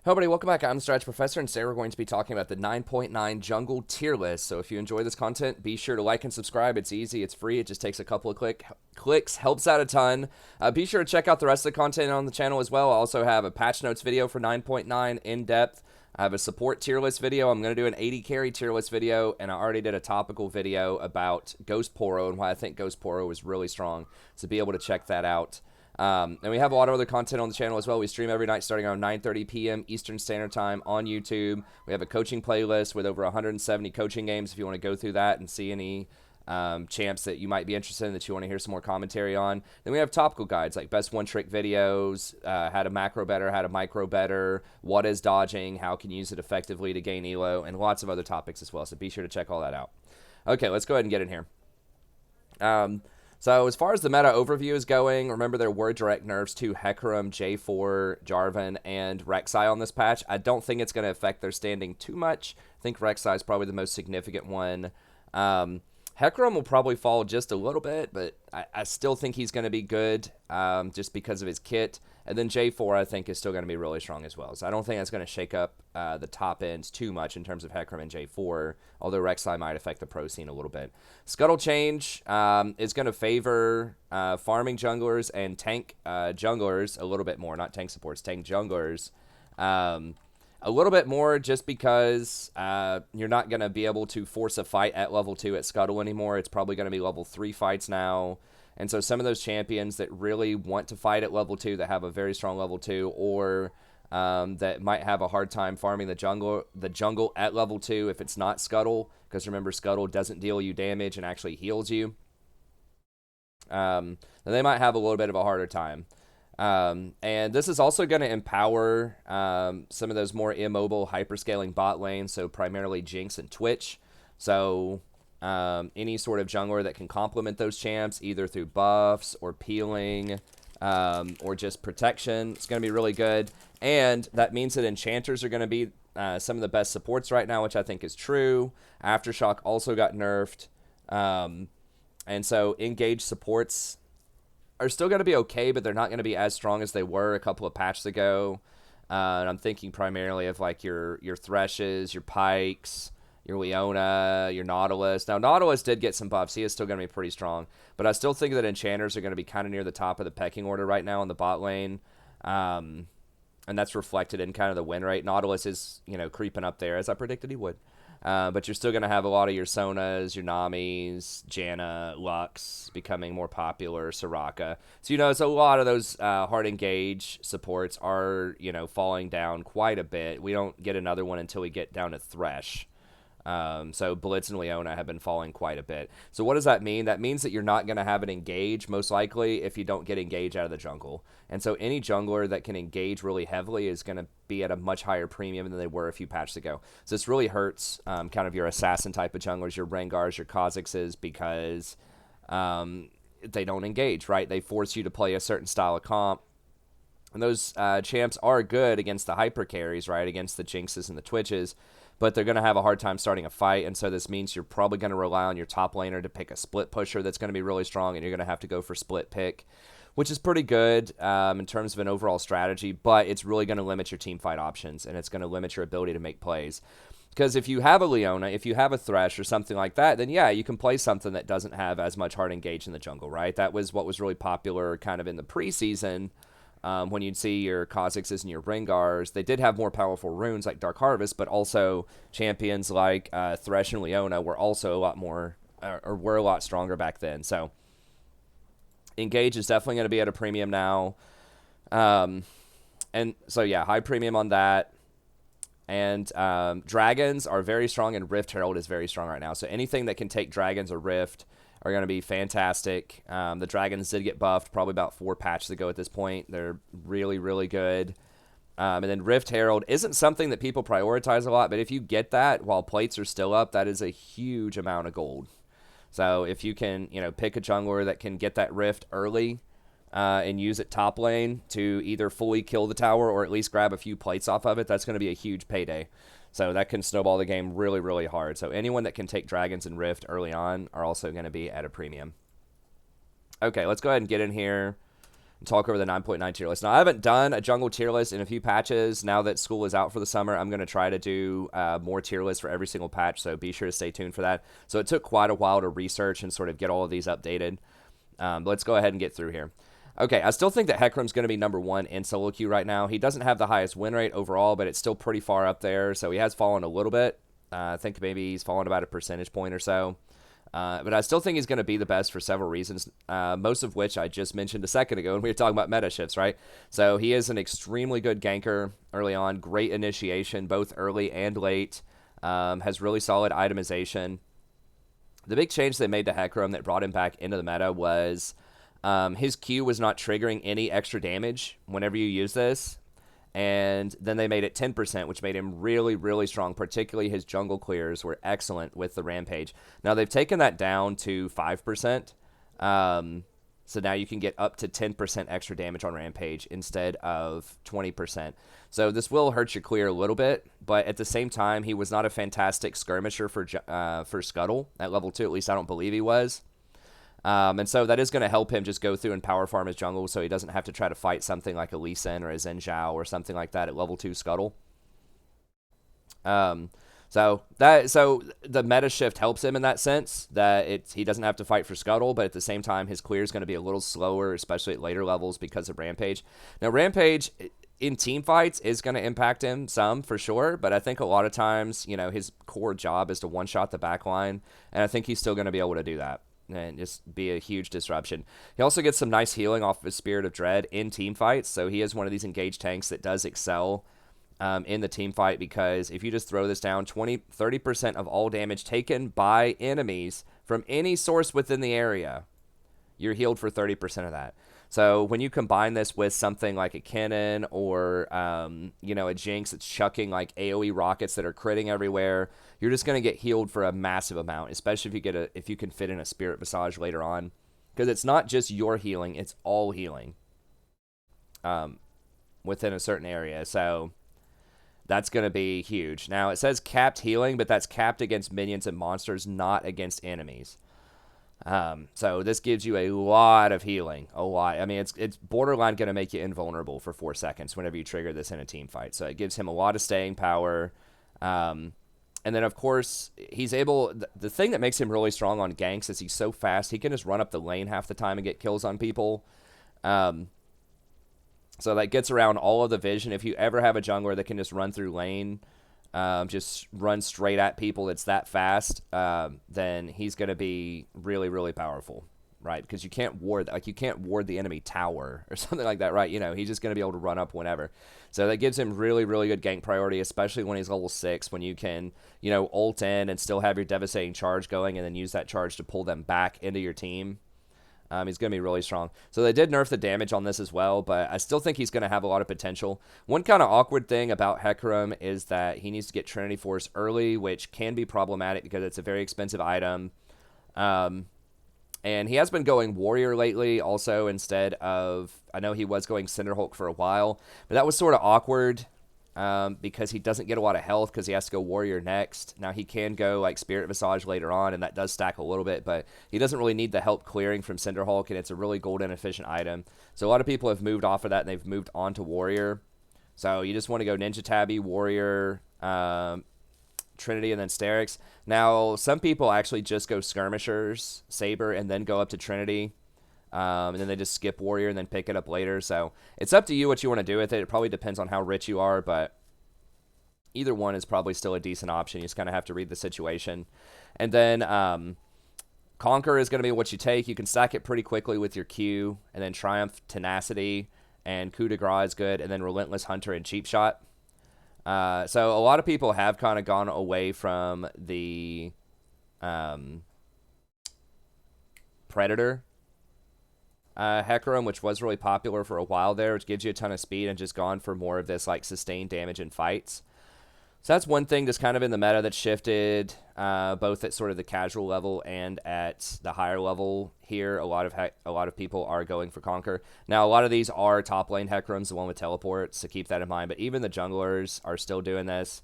Hello everybody, welcome back. I'm the Strategy Professor, and today we're going to be talking about the 9.9 Jungle tier list. So if you enjoy this content, be sure to like and subscribe. It's easy, it's free, it just takes a couple of clicks, helps out a ton. Be sure to check out the rest of the content on the channel as well. I also have a patch notes video for 9.9 in depth. I have a support tier list video. I'm going to do an 80 carry tier list video, and I already did a topical video about Ghost Poro and why I think Ghost Poro is really strong. So be able to check that out. And we have a lot of other content on the channel as well. We stream every night starting around 9:30 p.m. Eastern Standard Time on YouTube. We have a coaching playlist with over 170 coaching games if you want to go through that and see any champs that you might be interested in that you want to hear some more commentary on. Then we have topical guides like best one-trick videos, how to macro better, how to micro better, what is dodging, how can you use it effectively to gain elo, and lots of other topics as well. So be sure to check all that out. Okay, let's go ahead and get in here. So as far as the meta overview is going, remember there were direct nerfs to Hecarim, J4, Jarvan, and Rek'Sai on this patch. I don't think it's going to affect their standing too much. I think Rek'Sai is probably the most significant one. Hecarim will probably fall just a little bit, but I still think he's going to be good just because of his kit. And then J4, I think, is still going to be really strong as well. So I don't think that's going to shake up the top ends too much in terms of Hecarim and J4, although Rek'Sai might affect the pro scene a little bit. Scuttle change is going to favor farming junglers and tank junglers a little bit more. Not tank supports, tank junglers. A little bit more just because you're not going to be able to force a fight at level 2 at Scuttle anymore. It's probably going to be level 3 fights now. And so some of those champions that really want to fight at level 2, that have a very strong level 2, or that might have a hard time farming the jungle at level 2 if it's not Scuttle, because remember, Scuttle doesn't deal you damage and actually heals you. Then they might have a little bit of a harder time. And this is also going to empower some of those more immobile hyperscaling bot lanes, so primarily Jinx and Twitch. So any sort of jungler that can complement those champs, either through buffs or peeling or just protection, it's going to be really good. And that means that enchanters are going to be some of the best supports right now, which I think is true. Aftershock also got nerfed. And so engaged supports are still going to be okay, but they're not going to be as strong as they were a couple of patches ago. And I'm thinking primarily of like your Threshes, your Pikes, your Leona, your Nautilus. Now, Nautilus did get some buffs. He is still going to be pretty strong. But I still think that enchanters are going to be kind of near the top of the pecking order right now in the bot lane. And that's reflected in kind of the win rate. Nautilus is, creeping up there, as I predicted he would. But you're still going to have a lot of your Sonas, your Namis, Janna, Lux becoming more popular, Soraka. So, it's a lot of those hard engage supports are, falling down quite a bit. We don't get another one until we get down to Thresh. So Blitz and Leona have been falling quite a bit. So what does that mean? That means that you're not going to have an engage, most likely, if you don't get engage out of the jungle. And so any jungler that can engage really heavily is going to be at a much higher premium than they were a few patches ago. So this really hurts kind of your assassin type of junglers, your Rengars, your Kha'Zixes, because they don't engage, right? They force you to play a certain style of comp. And those champs are good against the hyper carries, right? Against the Jinxes and the Twitches. But they're going to have a hard time starting a fight, and so this means you're probably going to rely on your top laner to pick a split pusher that's going to be really strong, and you're going to have to go for split pick, which is pretty good in terms of an overall strategy, but it's really going to limit your team fight options, and it's going to limit your ability to make plays. Because if you have a Leona, if you have a Thresh or something like that, then yeah, you can play something that doesn't have as much hard engage in the jungle, right? That was what was really popular kind of in the preseason. When you'd see your Kha'Zixes and your Rengars, they did have more powerful runes like Dark Harvest, but also champions like Thresh and Leona were also a lot more, or were a lot stronger back then. So engage is definitely going to be at a premium now. And so yeah, high premium on that. And dragons are very strong, and Rift Herald is very strong right now. So anything that can take dragons or Rift are going to be fantastic. The dragons did get buffed probably about 4 patches ago at this point. They're really, really good. And then Rift Herald isn't something that people prioritize a lot, but if you get that while plates are still up, that is a huge amount of gold. So if you can, pick a jungler that can get that Rift early and use it top lane to either fully kill the tower or at least grab a few plates off of it, that's going to be a huge payday. So that can snowball the game really, really hard. So anyone that can take Dragons and Rift early on are also going to be at a premium. Okay, let's go ahead and get in here. and talk over the 9.9 tier list. Now, I haven't done a jungle tier list in a few patches. Now that school is out for the summer, I'm going to try to do more tier lists for every single patch, so be sure to stay tuned for that. So it took quite a while to research and sort of get all of these updated. But let's go ahead and get through here. Okay, I still think that Hecarim's going to be number 1 in solo queue right now. He doesn't have the highest win rate overall, but it's still pretty far up there, so he has fallen a little bit. I think maybe he's fallen about a percentage point or so. But I still think he's going to be the best for several reasons, most of which I just mentioned a second ago when we were talking about meta shifts, right? So he is an extremely good ganker early on, great initiation, both early and late, has really solid itemization. The big change they made to Hecarim that brought him back into the meta was his Q was not triggering any extra damage whenever you use this. And then they made it 10%, which made him really, really strong. Particularly his jungle clears were excellent with the Rampage. Now they've taken that down to 5%. So now you can get up to 10% extra damage on Rampage instead of 20%. So this will hurt your clear a little bit, but at the same time, he was not a fantastic skirmisher for Scuttle at level 2. At least I don't believe he was. And so that is going to help him just go through and power farm his jungle so he doesn't have to try to fight something like a Lee Sin or a Zen Zhao or something like that at level 2 Scuttle. So the meta shift helps him in that sense, that he doesn't have to fight for Scuttle, but at the same time his clear is going to be a little slower, especially at later levels because of Rampage. Now Rampage in team fights is going to impact him some for sure, but I think a lot of times, you know, his core job is to one-shot the backline, and I think he's still going to be able to do that and just be a huge disruption. He also gets some nice healing off of his Spirit of Dread in team fights, so he is one of these engaged tanks that does excel in the team fight, because if you just throw this down, 30% of all damage taken by enemies from any source within the area, you're healed for 30% of that. So when you combine this with something like a Cannon or, you know, a Jinx that's chucking like AoE rockets that are critting everywhere, you're just going to get healed for a massive amount, especially if you can fit in a Spirit Visage later on. Because it's not just your healing, it's all healing within a certain area. So that's going to be huge. Now, it says capped healing, but that's capped against minions and monsters, not against enemies. So this gives you a lot of healing, a lot. I mean, it's borderline going to make you invulnerable for 4 seconds whenever you trigger this in a team fight. So it gives him a lot of staying power. And then, of course, he's able... The thing that makes him really strong on ganks is he's so fast. He can just run up the lane half the time and get kills on people. So that gets around all of the vision. If you ever have a jungler that can just run through lane, just run straight at people that's that fast, then he's going to be really, really powerful, right? Because you can't ward the enemy tower or something like that, right? You know, he's just going to be able to run up whenever. So that gives him really, really good gank priority, especially when he's level 6, when you can, you know, ult in and still have your devastating charge going and then use that charge to pull them back into your team. He's going to be really strong. So they did nerf the damage on this as well, but I still think he's going to have a lot of potential. One kind of awkward thing about Hecarim is that he needs to get Trinity Force early, which can be problematic because it's a very expensive item. And he has been going Warrior lately also instead of... I know he was going Cinderhulk for a while, but that was sort of awkward because he doesn't get a lot of health because he has to go Warrior next. Now, he can go like Spirit Visage later on, and that does stack a little bit, but he doesn't really need the help clearing from Cinderhulk, and it's a really golden efficient item. So a lot of people have moved off of that, and they've moved on to Warrior. So you just want to go Ninja Tabby, Warrior, Trinity, and then Sterix. Now, some people actually just go Skirmishers, Saber, and then go up to Trinity. And then they just skip Warrior and then pick it up later. So it's up to you what you want to do with it. It probably depends on how rich you are, but either one is probably still a decent option. You just kind of have to read the situation. And then Conquer is going to be what you take. You can stack it pretty quickly with your Q, and then Triumph, Tenacity, and Coup de Grace is good, and then Relentless Hunter and Cheap Shot. So a lot of people have kind of gone away from the Predator Hecarim, which was really popular for a while there, which gives you a ton of speed, and just gone for more of this like sustained damage in fights. So that's one thing that's kind of in the meta that's shifted, both at sort of the casual level and at the higher level here. A lot of people are going for Conquer. Now, a lot of these are top lane Hecarims, the one with teleports, so keep that in mind. But even the junglers are still doing this.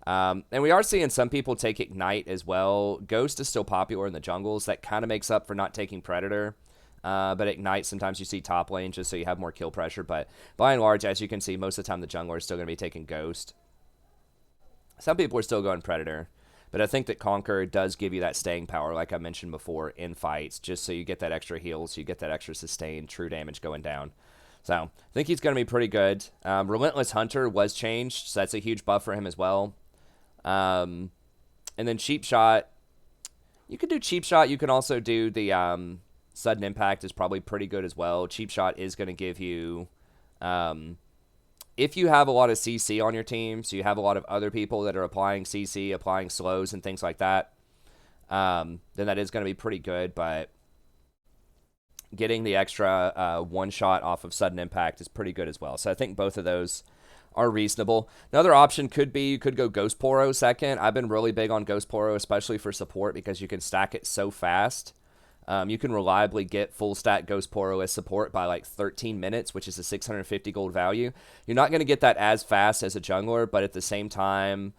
And we are seeing some people take Ignite as well. Ghost is still popular in the jungles. That kind of makes up for not taking Predator. But Ignite, sometimes you see top lane just so you have more kill pressure. But by and large, as you can see, most of the time the jungler is still going to be taking Ghost. Some people are still going Predator. But I think that Conquer does give you that staying power, like I mentioned before, in fights, just so you get that extra heal, so you get that extra sustain, true damage going down. So I think he's going to be pretty good. Relentless Hunter was changed, so that's a huge buff for him as well. And then Cheap Shot. You can do Cheap Shot. You can also do the Sudden Impact is probably pretty good as well. Cheap Shot is going to give you... if you have a lot of CC on your team, so you have a lot of other people that are applying CC, applying slows and things like that, then that is going to be pretty good. But getting the extra one shot off of Sudden Impact is pretty good as well. So I think both of those are reasonable. Another option could be you could go Ghost Poro second. I've been really big on Ghost Poro, especially for support, because you can stack it so fast. You can reliably get full stack Ghost Poro as support by like 13 minutes, which is a 650 gold value. You're not going to get that as fast as a jungler, but at the same time,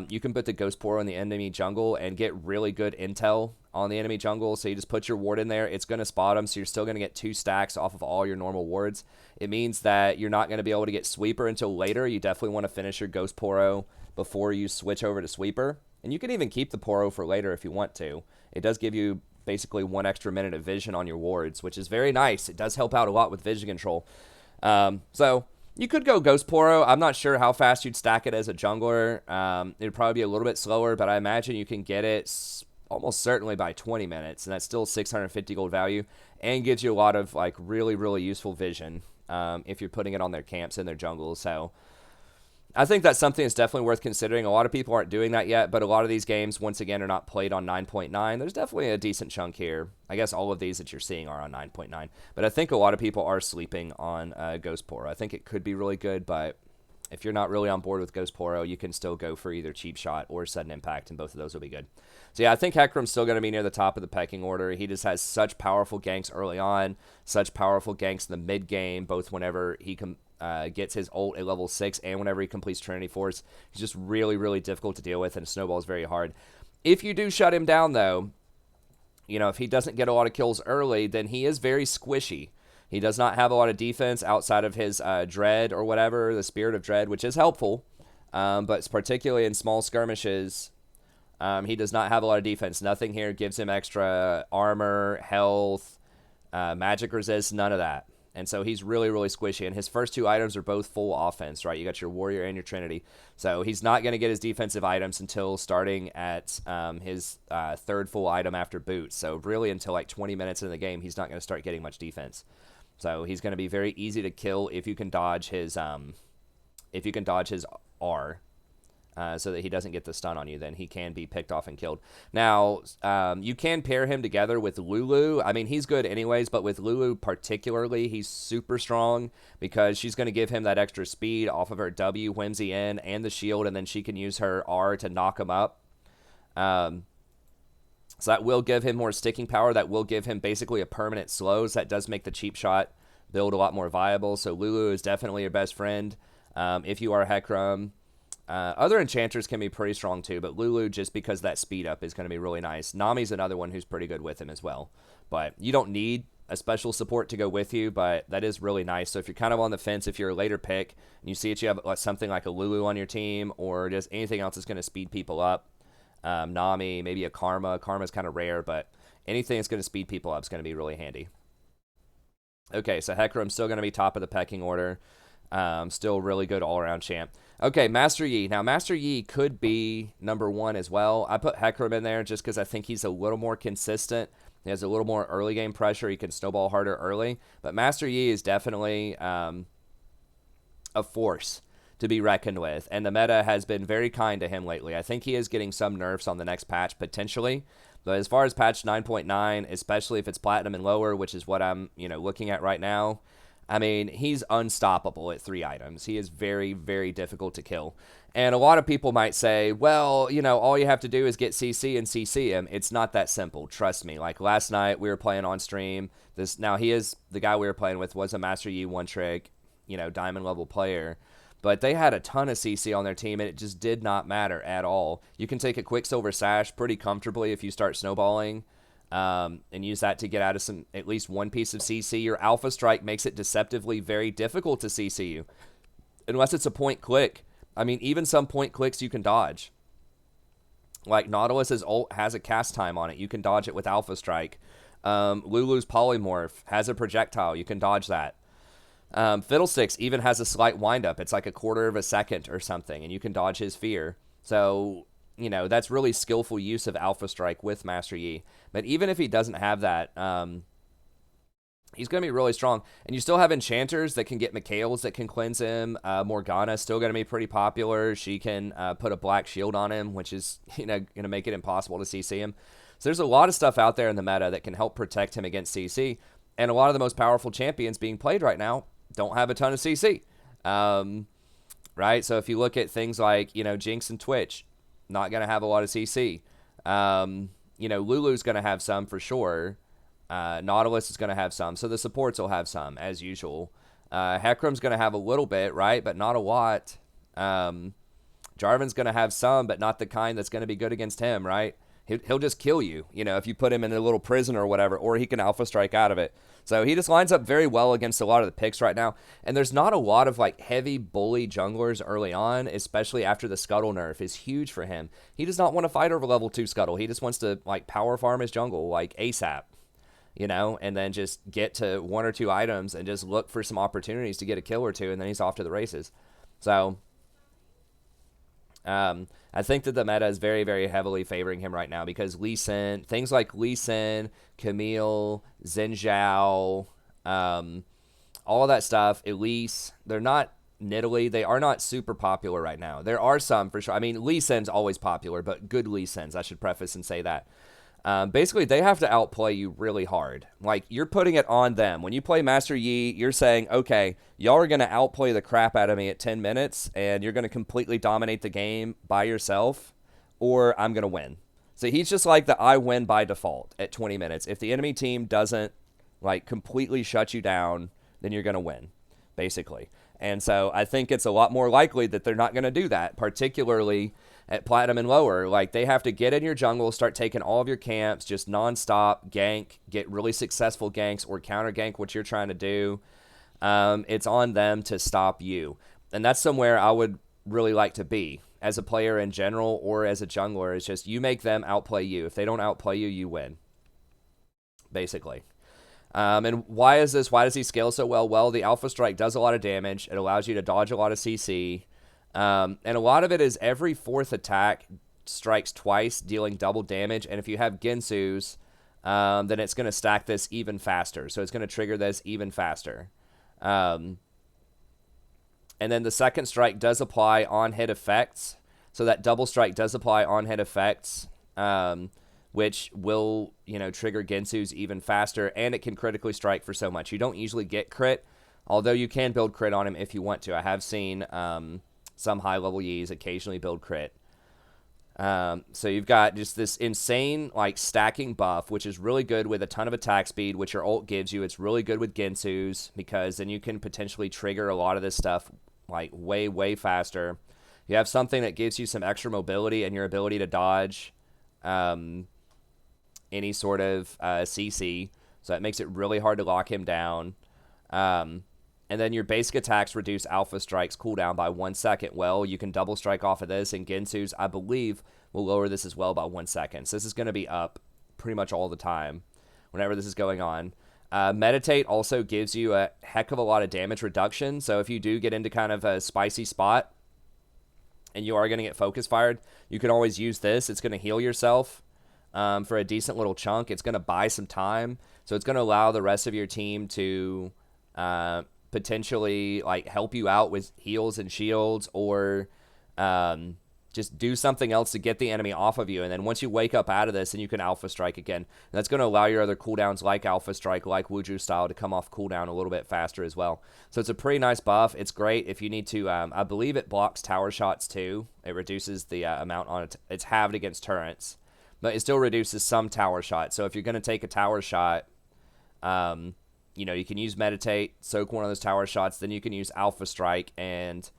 you can put the Ghost Poro in the enemy jungle and get really good intel on the enemy jungle. So you just put your ward in there. It's going to spot them, so you're still going to get 2 stacks off of all your normal wards. It means that you're not going to be able to get Sweeper until later. You definitely want to finish your Ghost Poro before you switch over to Sweeper. And you can even keep the Poro for later if you want to. It does give you basically 1 extra minute of vision on your wards, which is very nice. It does help out a lot with vision control. So you could go Ghost Poro. I'm not sure how fast you'd stack it as a jungler. It'd probably be a little bit slower, but I imagine you can get it almost certainly by 20 minutes, and that's still 650 gold value, and gives you a lot of like really, really useful vision if you're putting it on their camps in their jungles. So I think that's something that's definitely worth considering. A lot of people aren't doing that yet, but a lot of these games, once again, are not played on 9.9. There's definitely a decent chunk here. I guess all of these that you're seeing are on 9.9, but I think a lot of people are sleeping on Ghost Poro. I think it could be really good, but if you're not really on board with Ghost Poro, you can still go for either Cheap Shot or Sudden Impact, and both of those will be good. So yeah, I think Hecarim's still going to be near the top of the pecking order. He just has such powerful ganks early on, such powerful ganks in the mid game, both whenever he gets his ult at level 6 and whenever he completes Trinity Force. He's just really, really difficult to deal with, and snowballs very hard. If you do shut him down, though, you know, if he doesn't get a lot of kills early, then he is very squishy. He does not have a lot of defense outside of his Dread or whatever, the Spirit of Dread, which is helpful, but particularly in small skirmishes, he does not have a lot of defense. Nothing here gives him extra armor, health, magic resist, none of that. And so he's really, really squishy. And his first 2 items are both full offense, right? You got your Warrior and your Trinity. So he's not going to get his defensive items until starting at his 3rd full item after Boots. So really until like 20 minutes in the game, he's not going to start getting much defense. So he's going to be very easy to kill if you can dodge his R. So that he doesn't get the stun on you, then he can be picked off and killed. Now, you can pair him together with Lulu. I mean, he's good anyways, but with Lulu particularly, he's super strong because she's going to give him that extra speed off of her W, Whimsy in, and the shield, and then she can use her R to knock him up. So that will give him more sticking power. That will give him basically a permanent slows. That does make the Cheap Shot build a lot more viable. So Lulu is definitely your best friend if you are Hecarim. Other enchanters can be pretty strong too, but Lulu, just because that speed up, is going to be really nice. Nami's another one who's pretty good with him as well. But you don't need a special support to go with you, but that is really nice. So if you're kind of on the fence, if you're a later pick, and you see that you have something like a Lulu on your team, or just anything else that's going to speed people up, Nami, maybe a Karma. Karma's kind of rare, but anything that's going to speed people up is going to be really handy. Okay, so Hecarim's still going to be top of the pecking order. Still really good all-around champ. Okay, Master Yi. Now, Master Yi could be number 1 as well. I put Hecarim in there just because I think he's a little more consistent. He has a little more early game pressure. He can snowball harder early. But Master Yi is definitely a force to be reckoned with. And the meta has been very kind to him lately. I think he is getting some nerfs on the next patch, potentially. But as far as patch 9.9, especially if it's platinum and lower, which is what I'm looking at right now, I mean, he's unstoppable at 3 items. He is very, very difficult to kill. And a lot of people might say, well, all you have to do is get CC and CC him. It's not that simple. Trust me. Like last night, we were playing on stream. Now, the guy we were playing with was a Master Yi one-trick, diamond level player. But they had a ton of CC on their team, and it just did not matter at all. You can take a Quicksilver Sash pretty comfortably if you start snowballing. and use that to get out of at least one piece of CC. Your Alpha Strike makes it deceptively very difficult to CC you, unless it's a point click. I mean, even some point clicks you can dodge. Like Nautilus's ult has a cast time on it. You can dodge it with Alpha Strike. Lulu's Polymorph has a projectile. You can dodge that. Fiddlesticks even has a slight windup. It's like a quarter of a second or something, and you can dodge his fear. So, you know, that's really skillful use of Alpha Strike with Master Yi. But even if he doesn't have that, he's going to be really strong. And you still have enchanters that can get Mikhails that can cleanse him. Morgana's still going to be pretty popular. She can put a black shield on him, which is, you know, going to make it impossible to CC him. So there's a lot of stuff out there in the meta that can help protect him against CC. And a lot of the most powerful champions being played right now don't have a ton of CC. Right? So if you look at things like, you know, Jinx and Twitch, not going to have a lot of CC. You know, Lulu's going to have some for sure. Nautilus is going to have some. So the supports will have some, as usual. Hecarim's going to have a little bit, right? But not a lot. Jarvan's going to have some, but not the kind that's going to be good against him, right? He'll just kill you, you know, if you put him in a little prison or whatever, or he can Alpha Strike out of it. So he just lines up very well against a lot of the picks right now. And there's not a lot of, like, heavy bully junglers early on, especially after the Scuttle nerf is huge for him. He does not want to fight over level 2 Scuttle. He just wants to, like, power farm his jungle, like, ASAP, you know, and then just get to 1 or 2 items and just look for some opportunities to get a kill or two, and then he's off to the races. So I think that the meta is very, very heavily favoring him right now because Lee Sin, things like Lee Sin, Camille, Xin Zhao, all of that stuff, Elise, they're not Nidalee. They are not super popular right now. There are some for sure. I mean, Lee Sin's always popular, but good Lee Sins, I should preface and say that. Basically, they have to outplay you really hard. Like, you're putting it on them. When you play Master Yi, you're saying, okay, y'all are going to outplay the crap out of me at 10 minutes, and you're going to completely dominate the game by yourself, or I'm going to win. So he's just like the I win by default at 20 minutes. If the enemy team doesn't, like, completely shut you down, then you're going to win, basically. And so I think it's a lot more likely that they're not going to do that, particularly at Platinum and lower. Like, they have to get in your jungle, start taking all of your camps, just nonstop gank, get really successful ganks or counter gank what you're trying to do. It's on them to stop you. And that's somewhere I would really like to be as a player in general or as a jungler. It's just you make them outplay you. If they don't outplay you, you win, basically. And why is this? Why does he scale so well? Well, the Alpha Strike does a lot of damage. It allows you to dodge a lot of CC. And a lot of it is every 4th attack strikes twice, dealing double damage. And if you have Gensu's, then it's going to stack this even faster. So it's going to trigger this even faster. And then the second strike does apply on-hit effects. So that double strike does apply on-hit effects, which will, you know, trigger Gensu's even faster. And it can critically strike for so much. You don't usually get crit, although you can build crit on him if you want to. I have seen some high-level Yis occasionally build crit. So you've got just this insane, like, stacking buff, which is really good with a ton of attack speed, which your ult gives you. It's really good with Gensu's, because then you can potentially trigger a lot of this stuff, like, way, way faster. You have something that gives you some extra mobility and your ability to dodge any sort of CC, so that makes it really hard to lock him down. And then your basic attacks reduce Alpha Strike's cooldown by 1 second. Well, you can double strike off of this, and Gensu's, I believe, will lower this as well by 1 second. So this is going to be up pretty much all the time whenever this is going on. Meditate also gives you a heck of a lot of damage reduction. So if you do get into kind of a spicy spot and you are going to get focus fired, you can always use this. It's going to heal yourself for a decent little chunk. It's going to buy some time. So it's going to allow the rest of your team to potentially, like, help you out with heals and shields, or just do something else to get the enemy off of you. And then once you wake up out of this, then you can Alpha Strike again. And that's going to allow your other cooldowns like Alpha Strike, like Wuju style, to come off cooldown a little bit faster as well. So it's a pretty nice buff. It's great if you need to, I believe it blocks tower shots too. It reduces the amount on it. It's halved against turrets, but it still reduces some tower shots. So if you're going to take a tower shot, you know, you can use Meditate, soak one of those tower shots, then you can use Alpha Strike and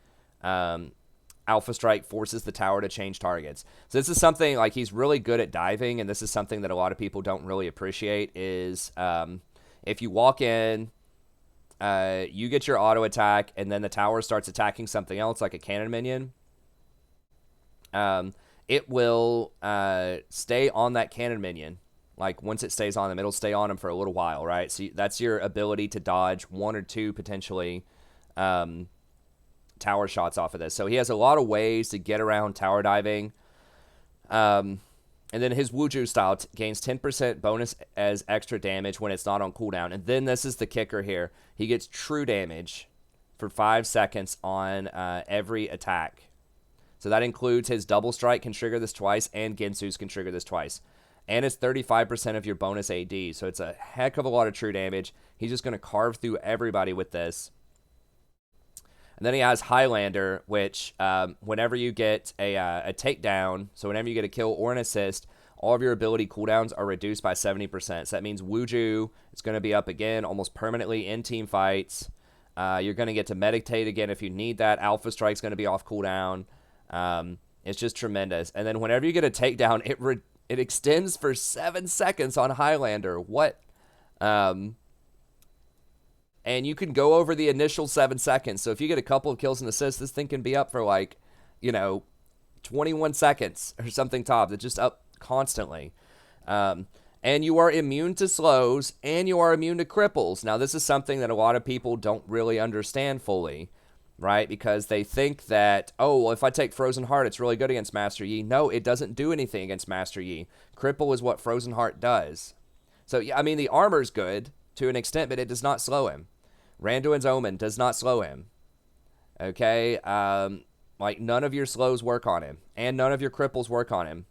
Alpha Strike forces the tower to change targets. So this is something, like, he's really good at diving, and this is something that a lot of people don't really appreciate, is if you walk in, you get your auto attack, and then the tower starts attacking something else, like a cannon minion. It will stay on that cannon minion. Like, once it stays on them, it'll stay on them for a little while, right? So that's your ability to dodge one or two, potentially, tower shots off of this. So he has a lot of ways to get around tower diving. And then his Wuju style gains 10% bonus as extra damage when it's not on cooldown. And then this is the kicker here. He gets true damage for 5 seconds on every attack. So that includes his double strike can trigger this twice, and Gensu's can trigger this twice. And it's 35% of your bonus AD. So it's a heck of a lot of true damage. He's just going to carve through everybody with this. And then he has Highlander, which whenever you get a takedown, so whenever you get a kill or an assist, all of your ability cooldowns are reduced by 70%. So that means Wuju is going to be up again almost permanently in team fights. You're going to get to meditate again if you need that. Alpha Strike's going to be off cooldown. It's just tremendous. And then whenever you get a takedown, it extends for 7 seconds on Highlander. What? And you can go over the initial 7 seconds. So if you get a couple of kills and assists, this thing can be up for, like, 21 seconds or something top. It's just up constantly. And you are immune to slows, and you are immune to cripples. Now, this is something that a lot of people don't really understand fully, right? Because they think that, oh, well, if I take Frozen Heart, it's really good against Master Yi. No, it doesn't do anything against Master Yi. Cripple is what Frozen Heart does. So, yeah, I mean, the armor's good to an extent, but it does not slow him. Randuin's Omen does not slow him. Okay? Like, none of your slows work on him. And none of your cripples work on him.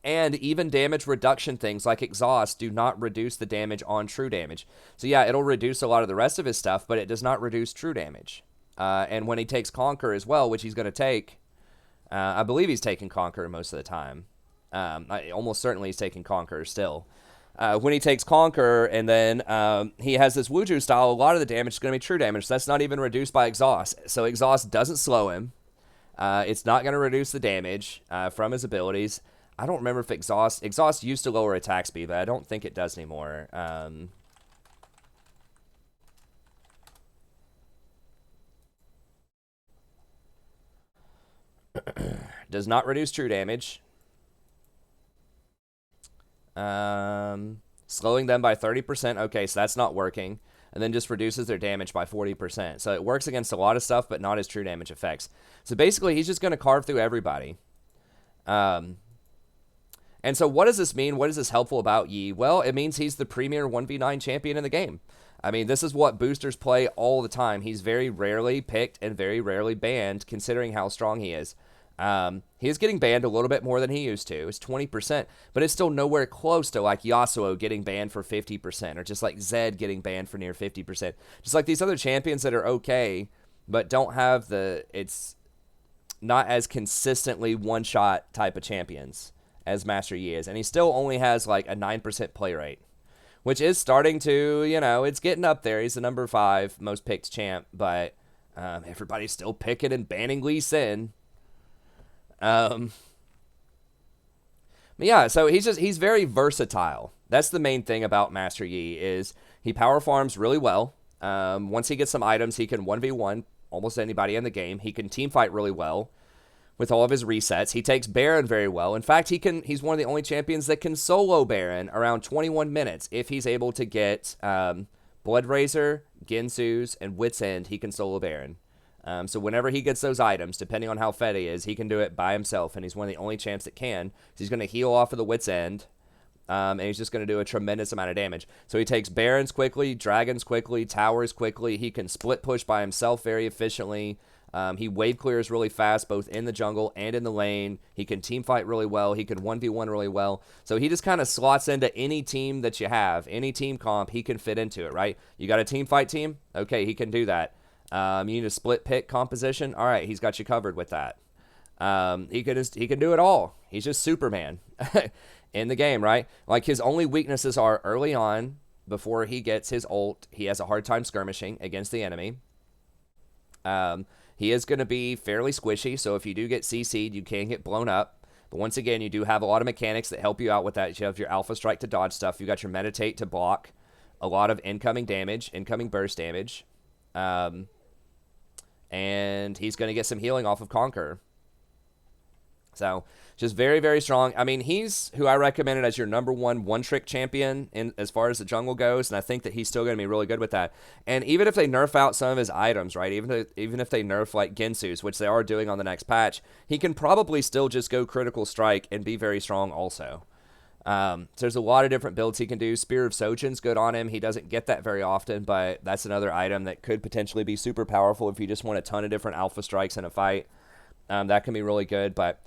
And even damage reduction things like Exhaust do not reduce the damage on true damage. So yeah, it'll reduce a lot of the rest of his stuff, but it does not reduce true damage. And when he takes Conquer as well, which he's going to take, I believe he's taking Conquer most of the time. Almost certainly he's taking Conquer still. When he takes Conquer and then he has this Wuju style, a lot of the damage is going to be true damage. So that's not even reduced by Exhaust. So Exhaust doesn't slow him. It's not going to reduce the damage from his abilities. I don't remember if Exhaust used to lower attack speed, but I don't think it does anymore. Does not reduce true damage. Slowing them by 30%. Okay, so that's not working. And then just reduces their damage by 40%. So it works against a lot of stuff, but not as true damage effects. So basically, he's just going to carve through everybody. And so what does this mean? What is this helpful about Yi? Well, it means he's the premier 1v9 champion in the game. I mean, this is what boosters play all the time. He's very rarely picked and very rarely banned, considering how strong he is. He is getting banned a little bit more than he used to. It's 20%, but it's still nowhere close to like Yasuo getting banned for 50%, or just like Zed getting banned for near 50%. Just like these other champions that are okay, but don't have it's not as consistently one-shot type of champions as Master Yi is. And he still only has like a 9% play rate, which is starting to, it's getting up there. He's the number 5 most picked champ, but everybody's still picking and banning Lee Sin. But yeah, so he's very versatile. That's the main thing about Master Yi, is he power farms really well. Once he gets some items, he can 1v1 almost anybody in the game. He can team fight really well with all of his resets. He takes Baron very well. In fact, he's one of the only champions that can solo Baron around 21 minutes. If he's able to get Bloodrazor, Gensu's, and Wit's End, he can solo Baron. So whenever he gets those items, depending on how fed he is, he can do it by himself, and he's one of the only champs that can. So he's going to heal off of the Wit's End, and he's just going to do a tremendous amount of damage. So he takes Barons quickly, Dragons quickly, Towers quickly. He can split push by himself very efficiently. He wave clears really fast, both in the jungle and in the lane. He can team fight really well. He can 1v1 really well. So he just kind of slots into any team that you have. Any team comp, he can fit into it, right? You got a team fight team? Okay, he can do that. You need a split pick composition? All right, he's got you covered with that. He can do it all. He's just Superman in the game, right? Like, his only weaknesses are early on, before he gets his ult, he has a hard time skirmishing against the enemy. He is going to be fairly squishy, so if you do get CC'd, you can get blown up. But once again, you do have a lot of mechanics that help you out with that. You have your Alpha Strike to dodge stuff. You got your Meditate to block a lot of incoming damage, incoming burst damage. And he's going to get some healing off of Conquer. So, just very, very strong. I mean, he's who I recommended as your number one-trick champion in as far as the jungle goes, and I think that he's still going to be really good with that. And even if they nerf out some of his items, right, even if they nerf, like, Gensu's, which they are doing on the next patch, he can probably still just go critical strike and be very strong also. So there's a lot of different builds he can do. Spear of Sojin's good on him. He doesn't get that very often, but that's another item that could potentially be super powerful if you just want a ton of different alpha strikes in a fight. That can be really good, but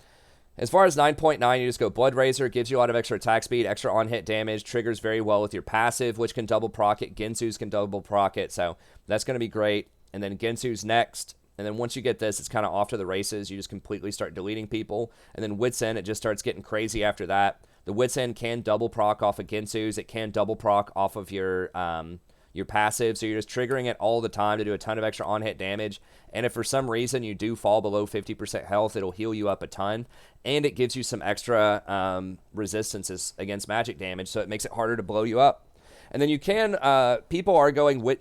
as far as 9.9, you just go Blood Razor, gives you a lot of extra attack speed, extra on-hit damage, triggers very well with your passive, which can double proc it. Gensu's can double proc it, so that's going to be great. And then Gensu's next, and then once you get this, it's kind of off to the races. You just completely start deleting people. And then Wit's End, it just starts getting crazy after that. The Wit's End can double proc off of Gensu's. It can double proc off of your passive, so you're just triggering it all the time to do a ton of extra on-hit damage. And if for some reason you do fall below 50% health, it'll heal you up a ton, and it gives you some extra resistances against magic damage, so it makes it harder to blow you up. And then you can, people are going with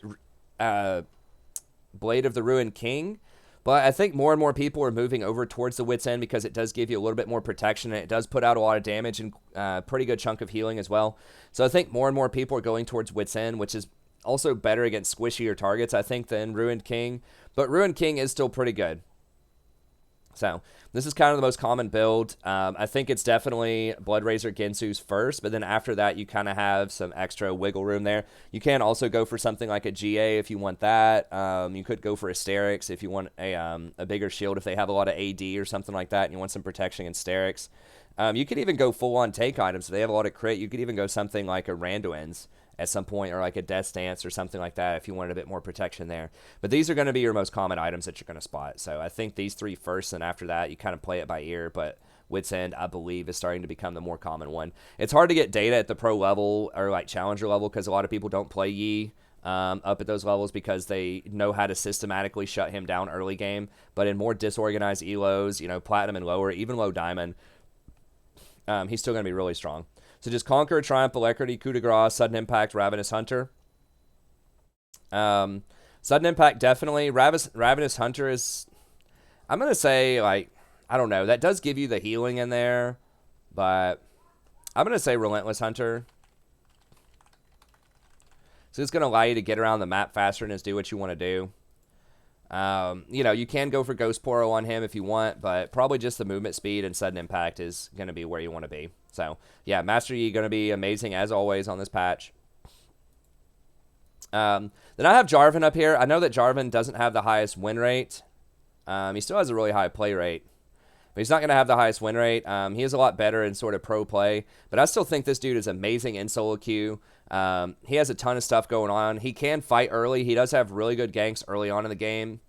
Blade of the Ruined King, but I think more and more people are moving over towards the Wit's End because it does give you a little bit more protection, and it does put out a lot of damage and a pretty good chunk of healing as well. So I think more and more people are going towards Wit's End, which is also better against squishier targets, I think, than Ruined King. But Ruined King is still pretty good. So this is kind of the most common build. I think it's definitely Blood Razor Gensu's first, but then after that, you kind of have some extra wiggle room there. You can also go for something like a GA if you want that. You could go for Asterix if you want a bigger shield if they have a lot of AD or something like that and you want some protection against Asterix. You could even go full-on take items. If they have a lot of crit, you could even go something like a Randuin's at some point, or like a Death Stance or something like that if you wanted a bit more protection there. But these are going to be your most common items that you're going to spot. So I think these three first, and after that, you kind of play it by ear. But Wit's End, I believe, is starting to become the more common one. It's hard to get data at the pro level or like challenger level because a lot of people don't play Yi up at those levels because they know how to systematically shut him down early game. But in more disorganized elos, platinum and lower, even low diamond, he's still going to be really strong. So just Conquer, Triumph, Alacrity, Coup de Grace, Sudden Impact, Ravenous Hunter. Sudden Impact, definitely. Ravenous Hunter is, I'm going to say, like, I don't know. That does give you the healing in there, but I'm going to say Relentless Hunter. So it's going to allow you to get around the map faster and just do what you want to do. You can go for Ghost Poro on him if you want, but probably just the movement speed and Sudden Impact is going to be where you want to be. So, yeah, Master Yi going to be amazing as always on this patch. Then I have Jarvan up here. I know that Jarvan doesn't have the highest win rate. He still has a really high play rate, but he's not going to have the highest win rate. He is a lot better in sort of pro play, but I still think this dude is amazing in solo queue. He has a ton of stuff going on. He can fight early. He does have really good ganks early on in the game.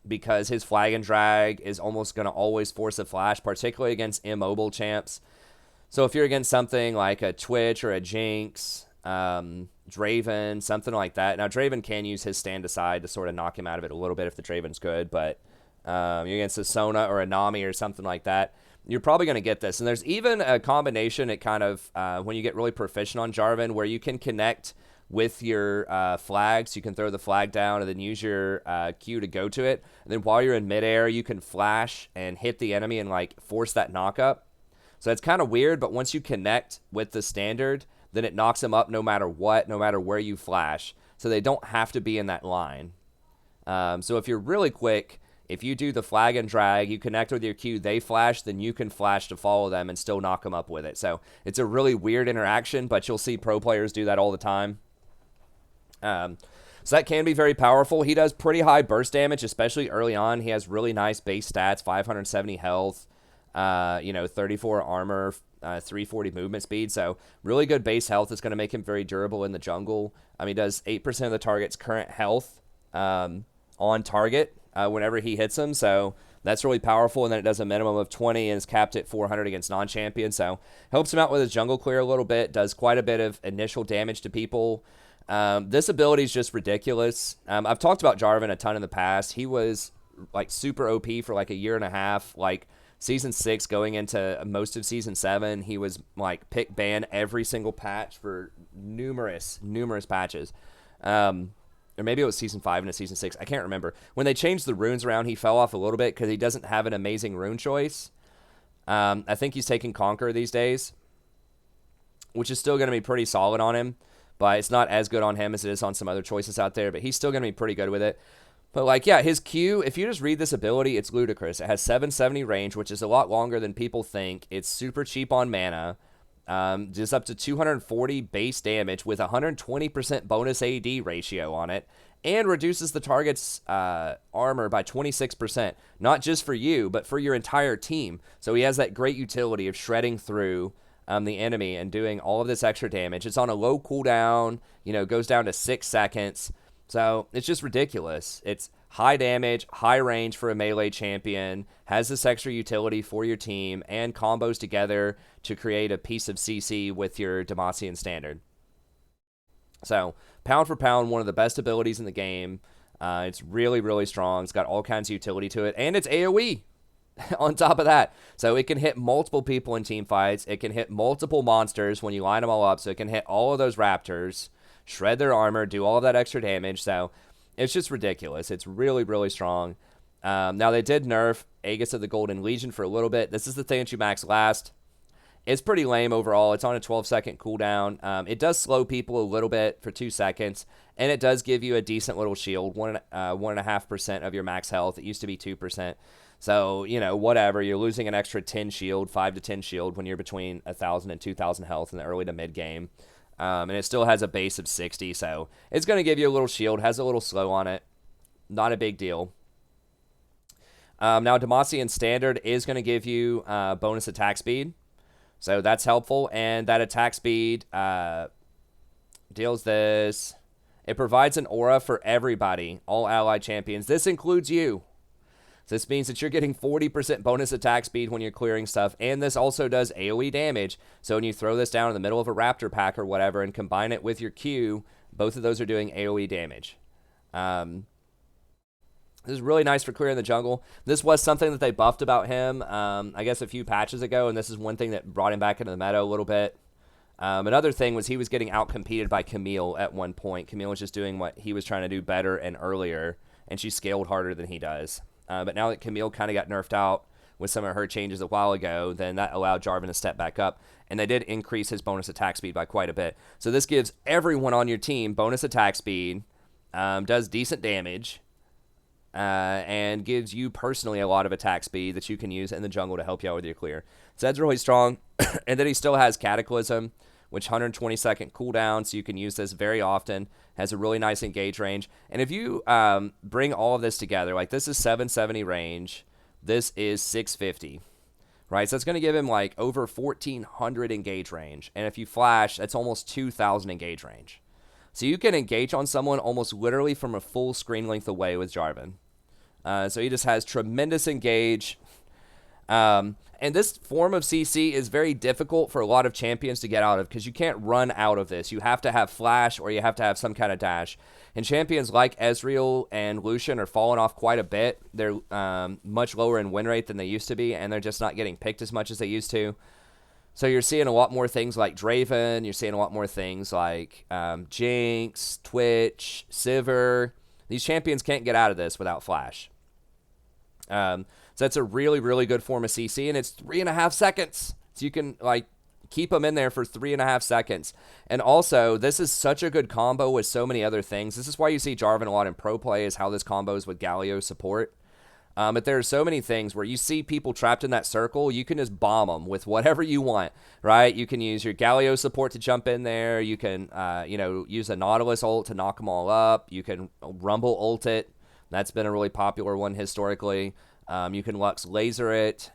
Because his flag and drag is almost going to always force a flash, particularly against immobile champs. So if you're against something like a Twitch or a Jinx, Draven, something like that. Now, Draven can use his stand aside to sort of knock him out of it a little bit if the Draven's good, but you're against a Sona or a Nami or something like that, you're probably going to get this. And there's even a combination, it kind of, when you get really proficient on Jarvan, where you can connect with your flags. You can throw the flag down and then use your Q to go to it. And then while you're in midair, you can flash and hit the enemy and like force that knock up. So it's kind of weird, but once you connect with the standard, then it knocks them up no matter what, no matter where you flash. So they don't have to be in that line. So if you're really quick, if you do the flag and drag, you connect with your Q, they flash, then you can flash to follow them and still knock them up with it. So it's a really weird interaction, but you'll see pro players do that all the time. So that can be very powerful. He does pretty high burst damage, especially early on. He has really nice base stats, 570 health, 34 armor, 340 movement speed. So really good base health is going to make him very durable in the jungle. He does 8% of the target's current health on target whenever he hits them. So that's really powerful. And then it does a minimum of 20 and is capped at 400 against non-champions. So helps him out with his jungle clear a little bit, does quite a bit of initial damage to people. This ability is just ridiculous. I've talked about Jarvan a ton in the past. He was like super OP for like a year and a half. Like season 6 going into most of season 7, he was like pick ban every single patch for numerous patches. Or maybe it was season 5 into season 6. I can't remember. When they changed the runes around, he fell off a little bit because he doesn't have an amazing rune choice. I think he's taking Conquer these days, which is still going to be pretty solid on him, but it's not as good on him as it is on some other choices out there, but he's still going to be pretty good with it. But, like, yeah, his Q, if you just read this ability, it's ludicrous. It has 770 range, which is a lot longer than people think. It's super cheap on mana. Just up to 240 base damage with 120% bonus AD ratio on it, and reduces the target's armor by 26%, not just for you, but for your entire team. So he has that great utility of shredding through the enemy and doing all of this extra damage. It's on a low cooldown, goes down to 6 seconds. So it's just ridiculous. It's high damage, high range for a melee champion, has this extra utility for your team, and combos together to create a piece of CC with your Demacian standard. So, pound for pound, one of the best abilities in the game. It's really, really strong. It's got all kinds of utility to it, and it's AoE on top of that. So it can hit multiple people in team fights. It can hit multiple monsters when you line them all up, so it can hit all of those raptors, shred their armor, do all of that extra damage. So it's just ridiculous. It's really, really strong. Now, they did nerf Aegis of the Golden Legion for a little bit. This is the thing that you max last. It's pretty lame overall. It's on a 12-second cooldown. It does slow people a little bit for 2 seconds, and it does give you a decent little shield, 1.5% of your max health. It used to be 2%. So, whatever. You're losing an extra 10 shield, 5 to 10 shield when you're between 1,000 and 2,000 health in the early to mid game. And it still has a base of 60, so it's going to give you a little shield, has a little slow on it. Not a big deal. Now, Demacian Standard is going to give you bonus attack speed, so that's helpful. And that attack speed deals this. It provides an aura for everybody, all allied champions. This includes you. This means that you're getting 40% bonus attack speed when you're clearing stuff, and this also does AoE damage. So when you throw this down in the middle of a Raptor pack or whatever and combine it with your Q, both of those are doing AoE damage. This is really nice for clearing the jungle. This was something that they buffed about him, I guess, a few patches ago, and this is one thing that brought him back into the meta a little bit. Another thing was he was getting out-competed by Camille at one point. Camille was just doing what he was trying to do better and earlier, and she scaled harder than he does. But now that Camille kind of got nerfed out with some of her changes a while ago, then that allowed Jarvan to step back up. And they did increase his bonus attack speed by quite a bit. So this gives everyone on your team bonus attack speed, does decent damage, and gives you personally a lot of attack speed that you can use in the jungle to help you out with your clear. So that's really strong. And then he still has Cataclysm, which 120-second cooldown, so you can use this very often. Has a really nice engage range. And if you bring all of this together, like this is 770 range, this is 650, right? So it's going to give him like over 1,400 engage range. And if you flash, that's almost 2,000 engage range. So you can engage on someone almost literally from a full screen length away with Jarvan. So he just has tremendous engage. And this form of CC is very difficult for a lot of champions to get out of because you can't run out of this. You have to have flash or you have to have some kind of dash. And champions like Ezreal and Lucian are falling off quite a bit. They're much lower in win rate than they used to be, and they're just not getting picked as much as they used to. So you're seeing a lot more things like Draven. You're seeing a lot more things like Jinx, Twitch, Sivir. These champions can't get out of this without flash. So that's a really, really good form of CC, and it's 3.5 seconds. So you can, like, keep them in there for 3.5 seconds. And also, this is such a good combo with so many other things. This is why you see Jarvan a lot in pro play, is how this combos with Galio support. But there are so many things where you see people trapped in that circle, you can just bomb them with whatever you want, right? You can use your Galio support to jump in there. You can, use a Nautilus ult to knock them all up. You can Rumble ult it. That's been a really popular one historically. You can Lux laser it,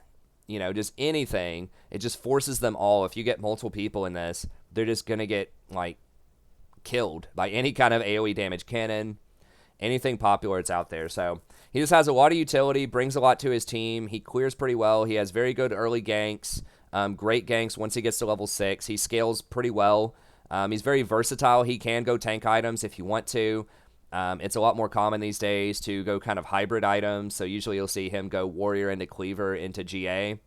just anything. It just forces them all. If you get multiple people in this, they're just going to get, like, killed by any kind of AoE damage cannon. Anything popular, it's out there. So he just has a lot of utility, brings a lot to his team. He clears pretty well. He has very good early ganks, great ganks once he gets to level 6. He scales pretty well. He's very versatile. He can go tank items if you want to. It's a lot more common these days to go kind of hybrid items. So usually you'll see him go warrior into cleaver into GA.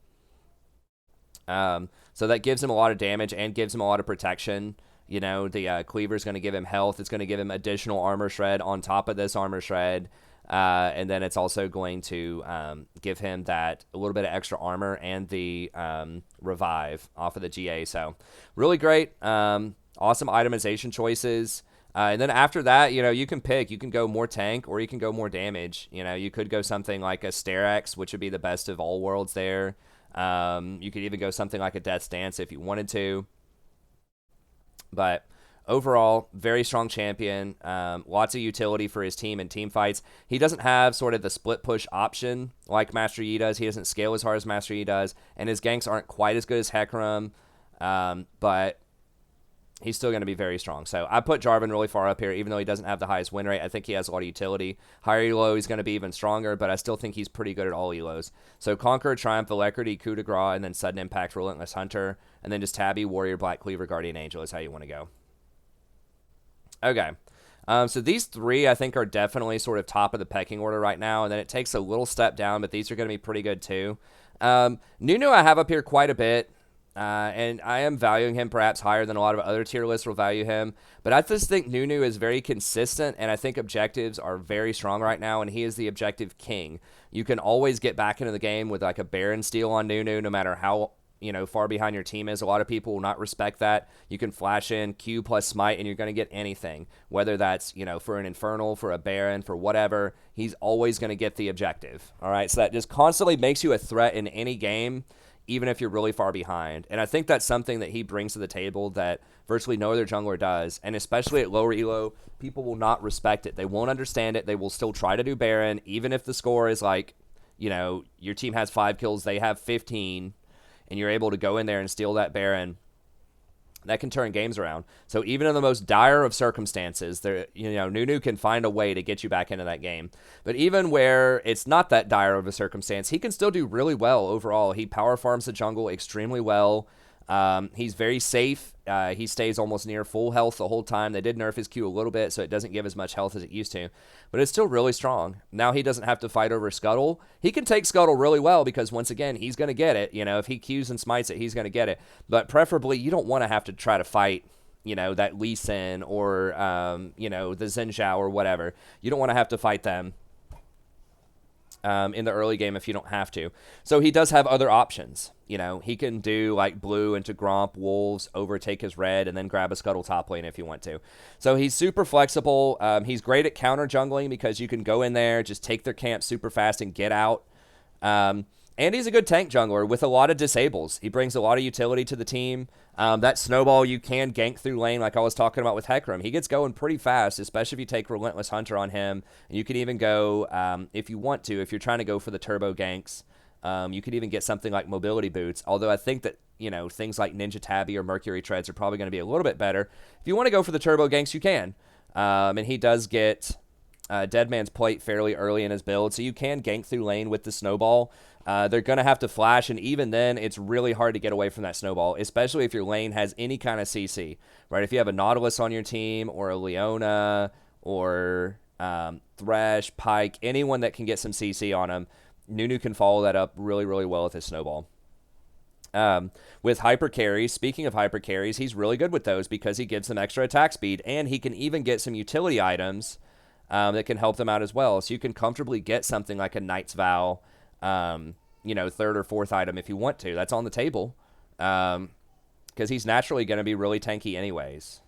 So that gives him a lot of damage and gives him a lot of protection. You know, the cleaver is going to give him health. It's going to give him additional armor shred on top of this armor shred. And then it's also going to give him that a little bit of extra armor and the revive off of the GA. So really great. Awesome itemization choices. And then after that, you know, you can pick. You can go more tank or you can go more damage. You know, you could go something like a Sterex, which would be the best of all worlds there. You could even go something like a Death's Dance if you wanted to. But overall, very strong champion. Lots of utility for his team in team fights. He doesn't have sort of the split push option like Master Yi does. He doesn't scale as hard as Master Yi does. And his ganks aren't quite as good as Hecarim. But he's still going to be very strong. So I put Jarvan really far up here, even though he doesn't have the highest win rate. I think he has a lot of utility. Higher elo, he's going to be even stronger, but I still think he's pretty good at all elos. So Conqueror, Triumph, Alacrity, Coup de Grace, and then Sudden Impact, Relentless Hunter, and then just Tabby, Warrior, Black Cleaver, Guardian Angel is how you want to go. Okay. So these three, I think, are definitely sort of top of the pecking order right now, and then it takes a little step down, but these are going to be pretty good too. Nunu I have up here quite a bit. And I am valuing him perhaps higher than a lot of other tier lists will value him. But I just think Nunu is very consistent, and I think objectives are very strong right now, and he is the objective king. You can always get back into the game with like a Baron steal on Nunu, no matter how, you know, far behind your team is. A lot of people will not respect that. You can flash in Q plus Smite, and you're going to get anything. Whether that's, you know, for an Infernal, for a Baron, for whatever, he's always going to get the objective. All right, so that just constantly makes you a threat in any game, even if you're really far behind. And I think that's something that he brings to the table that virtually no other jungler does. And especially at lower elo, people will not respect it. They won't understand it. They will still try to do Baron, even if the score is like, you know, your team has 5 kills, they have 15, and you're able to go in there and steal that Baron. That can turn games around. So even in the most dire of circumstances, there, you know, Nunu can find a way to get you back into that game. But even where it's not that dire of a circumstance, he can still do really well overall. He power farms the jungle extremely well. He's very safe. He stays almost near full health the whole time. They did nerf his Q a little bit, so it doesn't give as much health as it used to. But it's still really strong. Now he doesn't have to fight over Scuttle. He can take Scuttle really well because, once again, he's going to get it. You know, if he Qs and smites it, he's going to get it. But preferably, you don't want to have to try to fight, you know, that Lee Sin or, you know, the Xin Zhao or whatever. You don't want to have to fight them in the early game if you don't have to. So he does have other options. You know, he can do like blue into Gromp, Wolves, overtake his red, and then grab a Scuttle top lane if you want to. So he's super flexible. He's great at counter jungling because you can go in there, just take their camp super fast and get out. And he's a good tank jungler with a lot of disables. He brings a lot of utility to the team. That snowball, you can gank through lane like I was talking about with Hecarim. He gets going pretty fast, especially if you take Relentless Hunter on him. And you can even go, if you want to, if you're trying to go for the turbo ganks, you could even get something like mobility boots. Although I think that, you know, things like Ninja Tabby or Mercury Treads are probably going to be a little bit better. If you want to go for the turbo ganks, you can. And he does get Dead Man's Plate fairly early in his build, so you can gank through lane with the snowball. They're going to have to flash, and even then, it's really hard to get away from that snowball, especially if your lane has any kind of CC, right? If you have a Nautilus on your team, or a Leona, or Thresh, Pike, anyone that can get some CC on them, Nunu can follow that up really, really well with his snowball. With hyper carries, speaking of hyper carries, he's really good with those because he gives them extra attack speed, and he can even get some utility items that can help them out as well. So you can comfortably get something like a Knight's Vow, you know, 3rd or 4th item if you want to. That's on the table because he's naturally going to be really tanky anyways.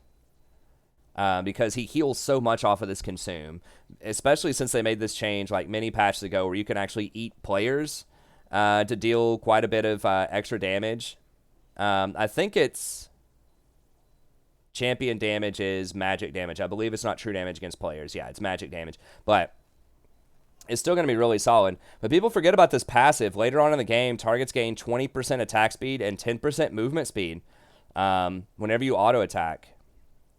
Because he heals so much off of this consume, especially since they made this change like many patches ago where you can actually eat players to deal quite a bit of extra damage. I think it's champion damage is magic damage. I believe it's not true damage against players. Yeah, it's magic damage. But it's still going to be really solid. But people forget about this passive. Later on in the game, targets gain 20% attack speed and 10% movement speed whenever you auto-attack.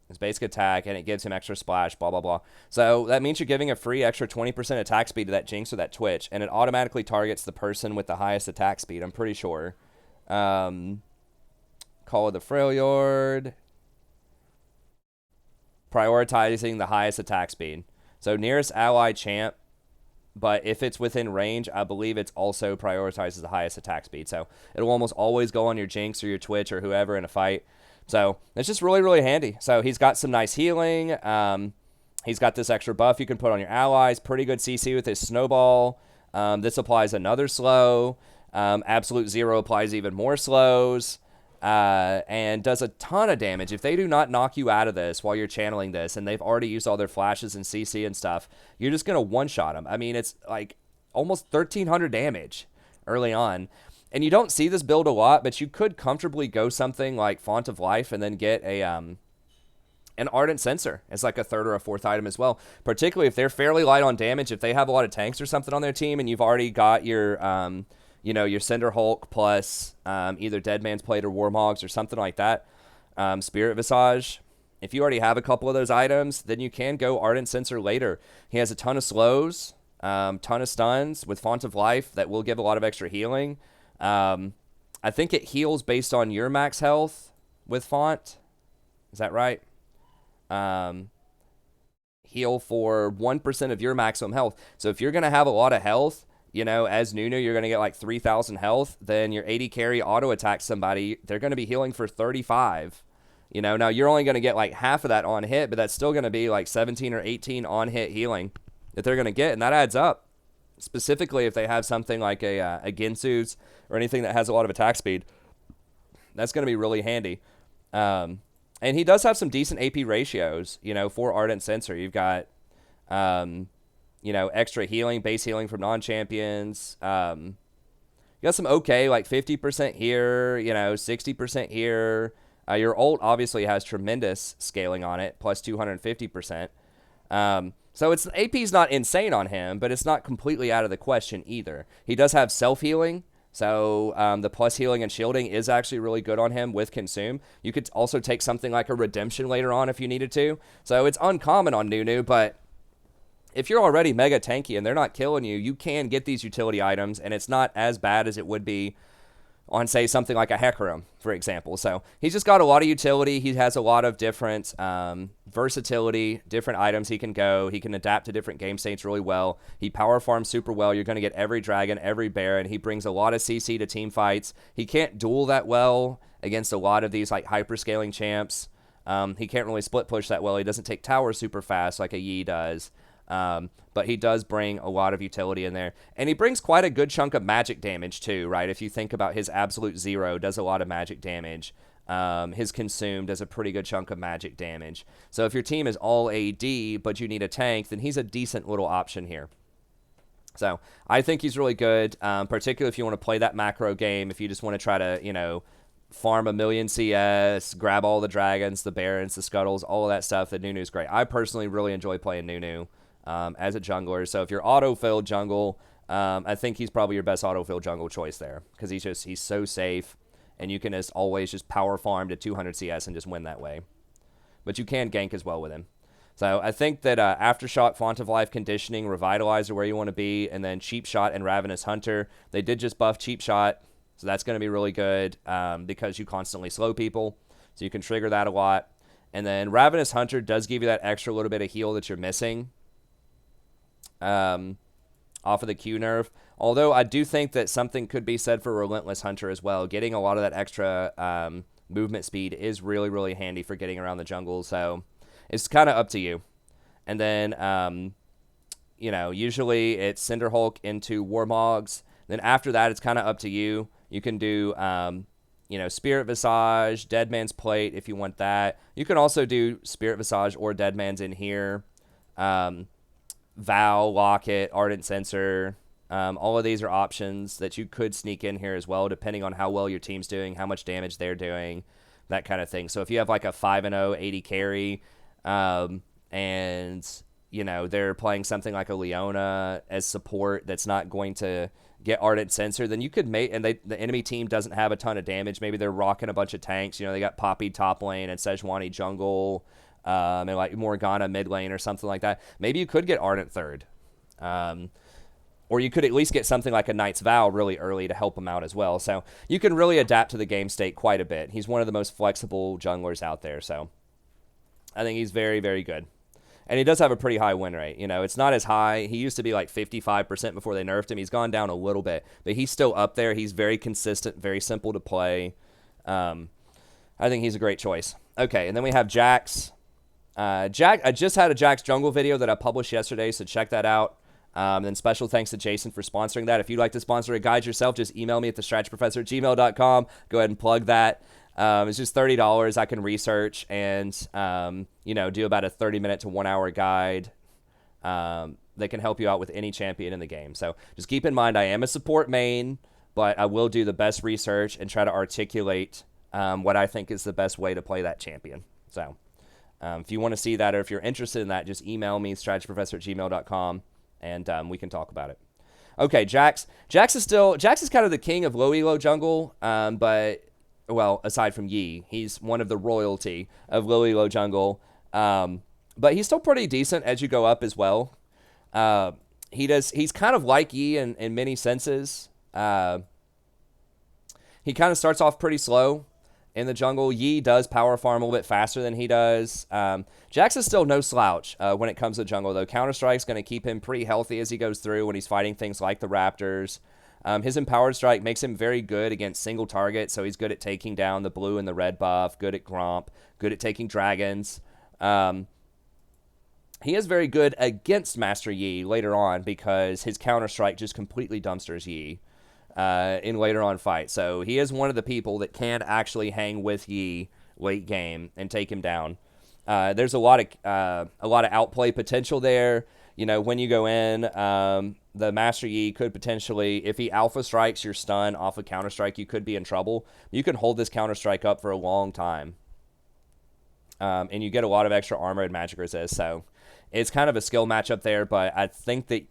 His basic attack, and it gives him extra splash, blah, blah, blah. So that means you're giving a free extra 20% attack speed to that Jinx or that Twitch, and it automatically targets the person with the highest attack speed, I'm pretty sure. Call of the Freljord. prioritizing the highest attack speed. So nearest ally champ, but if it's within range, I believe it's also prioritizes the highest attack speed. So it'll almost always go on your Jinx or your Twitch or whoever in a fight. So it's just really, really handy. So he's got some nice healing. He's got this extra buff you can put on your allies. Pretty good CC with his snowball. This applies another slow. Absolute Zero applies even more slows. And does a ton of damage. If they do not knock you out of this while you're channeling this, and they've already used all their flashes and CC and stuff, you're just going to one-shot them. I mean, it's like almost 1,300 damage early on. And you don't see this build a lot, but you could comfortably go something like Font of Life and then get a an Ardent Censer as like a third or a fourth item as well, particularly if they're fairly light on damage. If they have a lot of tanks or something on their team and you've already got your your Cinder Hulk plus either Dead Man's Plate or Warmogs or something like that, Spirit Visage. If you already have a couple of those items, then you can go Ardent Censer later. He has a ton of slows, ton of stuns with Font of Life that will give a lot of extra healing. I think it heals based on your max health with Font. Is that right? Heal for 1% of your maximum health. So if you're going to have a lot of health, as Nunu, you're going to get like 3,000 health. Then your 80 carry auto attack somebody. They're going to be healing for 35. Now you're only going to get like half of that on hit, but that's still going to be like 17 or 18 on hit healing that they're going to get. And that adds up. Specifically, if they have something like a Ginsu's or anything that has a lot of attack speed, that's going to be really handy. And he does have some decent AP ratios, for Ardent Censer. You've got, extra healing, base healing from non-champions. You got some okay, like 50% here, 60% here. Your ult obviously has tremendous scaling on it, plus 250%. So AP's not insane on him, but it's not completely out of the question either. He does have self-healing. So the plus healing and shielding is actually really good on him with Consume. You could also take something like a Redemption later on if you needed to. So it's uncommon on Nunu, but if you're already mega tanky and they're not killing you, you can get these utility items, and it's not as bad as it would be on, say, something like a Hecarim, for example. So he's just got a lot of utility. He has a lot of different versatility, different items he can go. He can adapt to different game states really well. He power farms super well. You're going to get every dragon, every baron. He brings a lot of CC to team fights. He can't duel that well against a lot of these like hyper-scaling champs. He can't really split push that well. He doesn't take towers super fast like a Yi does. But he does bring a lot of utility in there. And he brings quite a good chunk of magic damage too, right? If you think about his Absolute Zero, does a lot of magic damage. His Consume does a pretty good chunk of magic damage. So if your team is all AD, but you need a tank, then he's a decent little option here. So I think he's really good, particularly if you want to play that macro game, if you just want to try to, farm a million CS, grab all the dragons, the barons, the scuttles, all of that stuff, then Nunu's great. I personally really enjoy playing Nunu. As a jungler. So if you're auto-filled jungle, I think he's probably your best auto-filled jungle choice there, because he's so safe, and you can just always just power farm to 200 CS and just win that way. But you can gank as well with him. So I think that Aftershock, Font of Life, Conditioning, Revitalize are where you want to be, and then Cheap Shot and Ravenous Hunter. They did just buff Cheap Shot, so that's going to be really good because you constantly slow people, so you can trigger that a lot. And then Ravenous Hunter does give you that extra little bit of heal that you're missing off of the Q nerf. Although I do think that something could be said for Relentless Hunter as well. Getting a lot of that extra movement speed is really, really handy for getting around the jungle. So it's kind of up to you. And then, usually it's Cinder Hulk into Warmogs. Then after that, it's kind of up to you. You can do, Spirit Visage, Dead Man's Plate if you want that. You can also do Spirit Visage or Dead Man's in here. Vow, Locket, Ardent Censer, all of these are options that you could sneak in here as well, depending on how well your team's doing, how much damage they're doing, that kind of thing. So if you have like a 5-0 80 carry, and they're playing something like a Leona as support that's not going to get Ardent Censer, then you could make, and the enemy team doesn't have a ton of damage. Maybe they're rocking a bunch of tanks. They got Poppy top lane and Sejuani jungle. And like Morgana mid lane or something like that. Maybe you could get Ardent third. Or you could at least get something like a Knight's Vow really early to help him out as well. So you can really adapt to the game state quite a bit. He's one of the most flexible junglers out there. So I think he's very, very good. And he does have a pretty high win rate. You know, it's not as high. He used to be like 55% before they nerfed him. He's gone down a little bit, but he's still up there. He's very consistent, very simple to play. I think he's a great choice. Okay, and then we have Jax. I just had a Jax jungle video that I published yesterday, so check that out. And then special thanks to Jason for sponsoring that. If you'd like to sponsor a guide yourself, just email me at thestrategyprofessor@gmail.com. Go ahead and plug that. It's just $30. I can research and, do about a 30-minute to 1-hour guide that can help you out with any champion in the game. So just keep in mind, I am a support main, but I will do the best research and try to articulate what I think is the best way to play that champion. So if you want to see that, or if you're interested in that, just email me, strategyprofessor@gmail.com, and we can talk about it. Okay, Jax. Jax is kind of the king of low elo jungle, but... Well, aside from Yi, he's one of the royalty of low elo jungle. But he's still pretty decent as you go up as well. He's kind of like Yi in many senses. He kind of starts off pretty slow in the jungle. Yi does power farm a little bit faster than he does. Jax is still no slouch when it comes to jungle, though. Counter-Strike's going to keep him pretty healthy as he goes through when he's fighting things like the Raptors. His Empowered Strike makes him very good against single targets, so he's good at taking down the blue and the red buff, good at Gromp, good at taking dragons. He is very good against Master Yi later on because his Counter-Strike just completely dumpsters Yi in later on fights. So he is one of the people that can actually hang with Yi late game and take him down. There's a lot of outplay potential there. You know, when you go in, the Master Yi could potentially, if he Alpha Strikes your stun off of Counter-Strike, you could be in trouble. You can hold this Counter-Strike up for a long time. And you get a lot of extra armor and magic resist. So it's kind of a skill matchup there, but I think that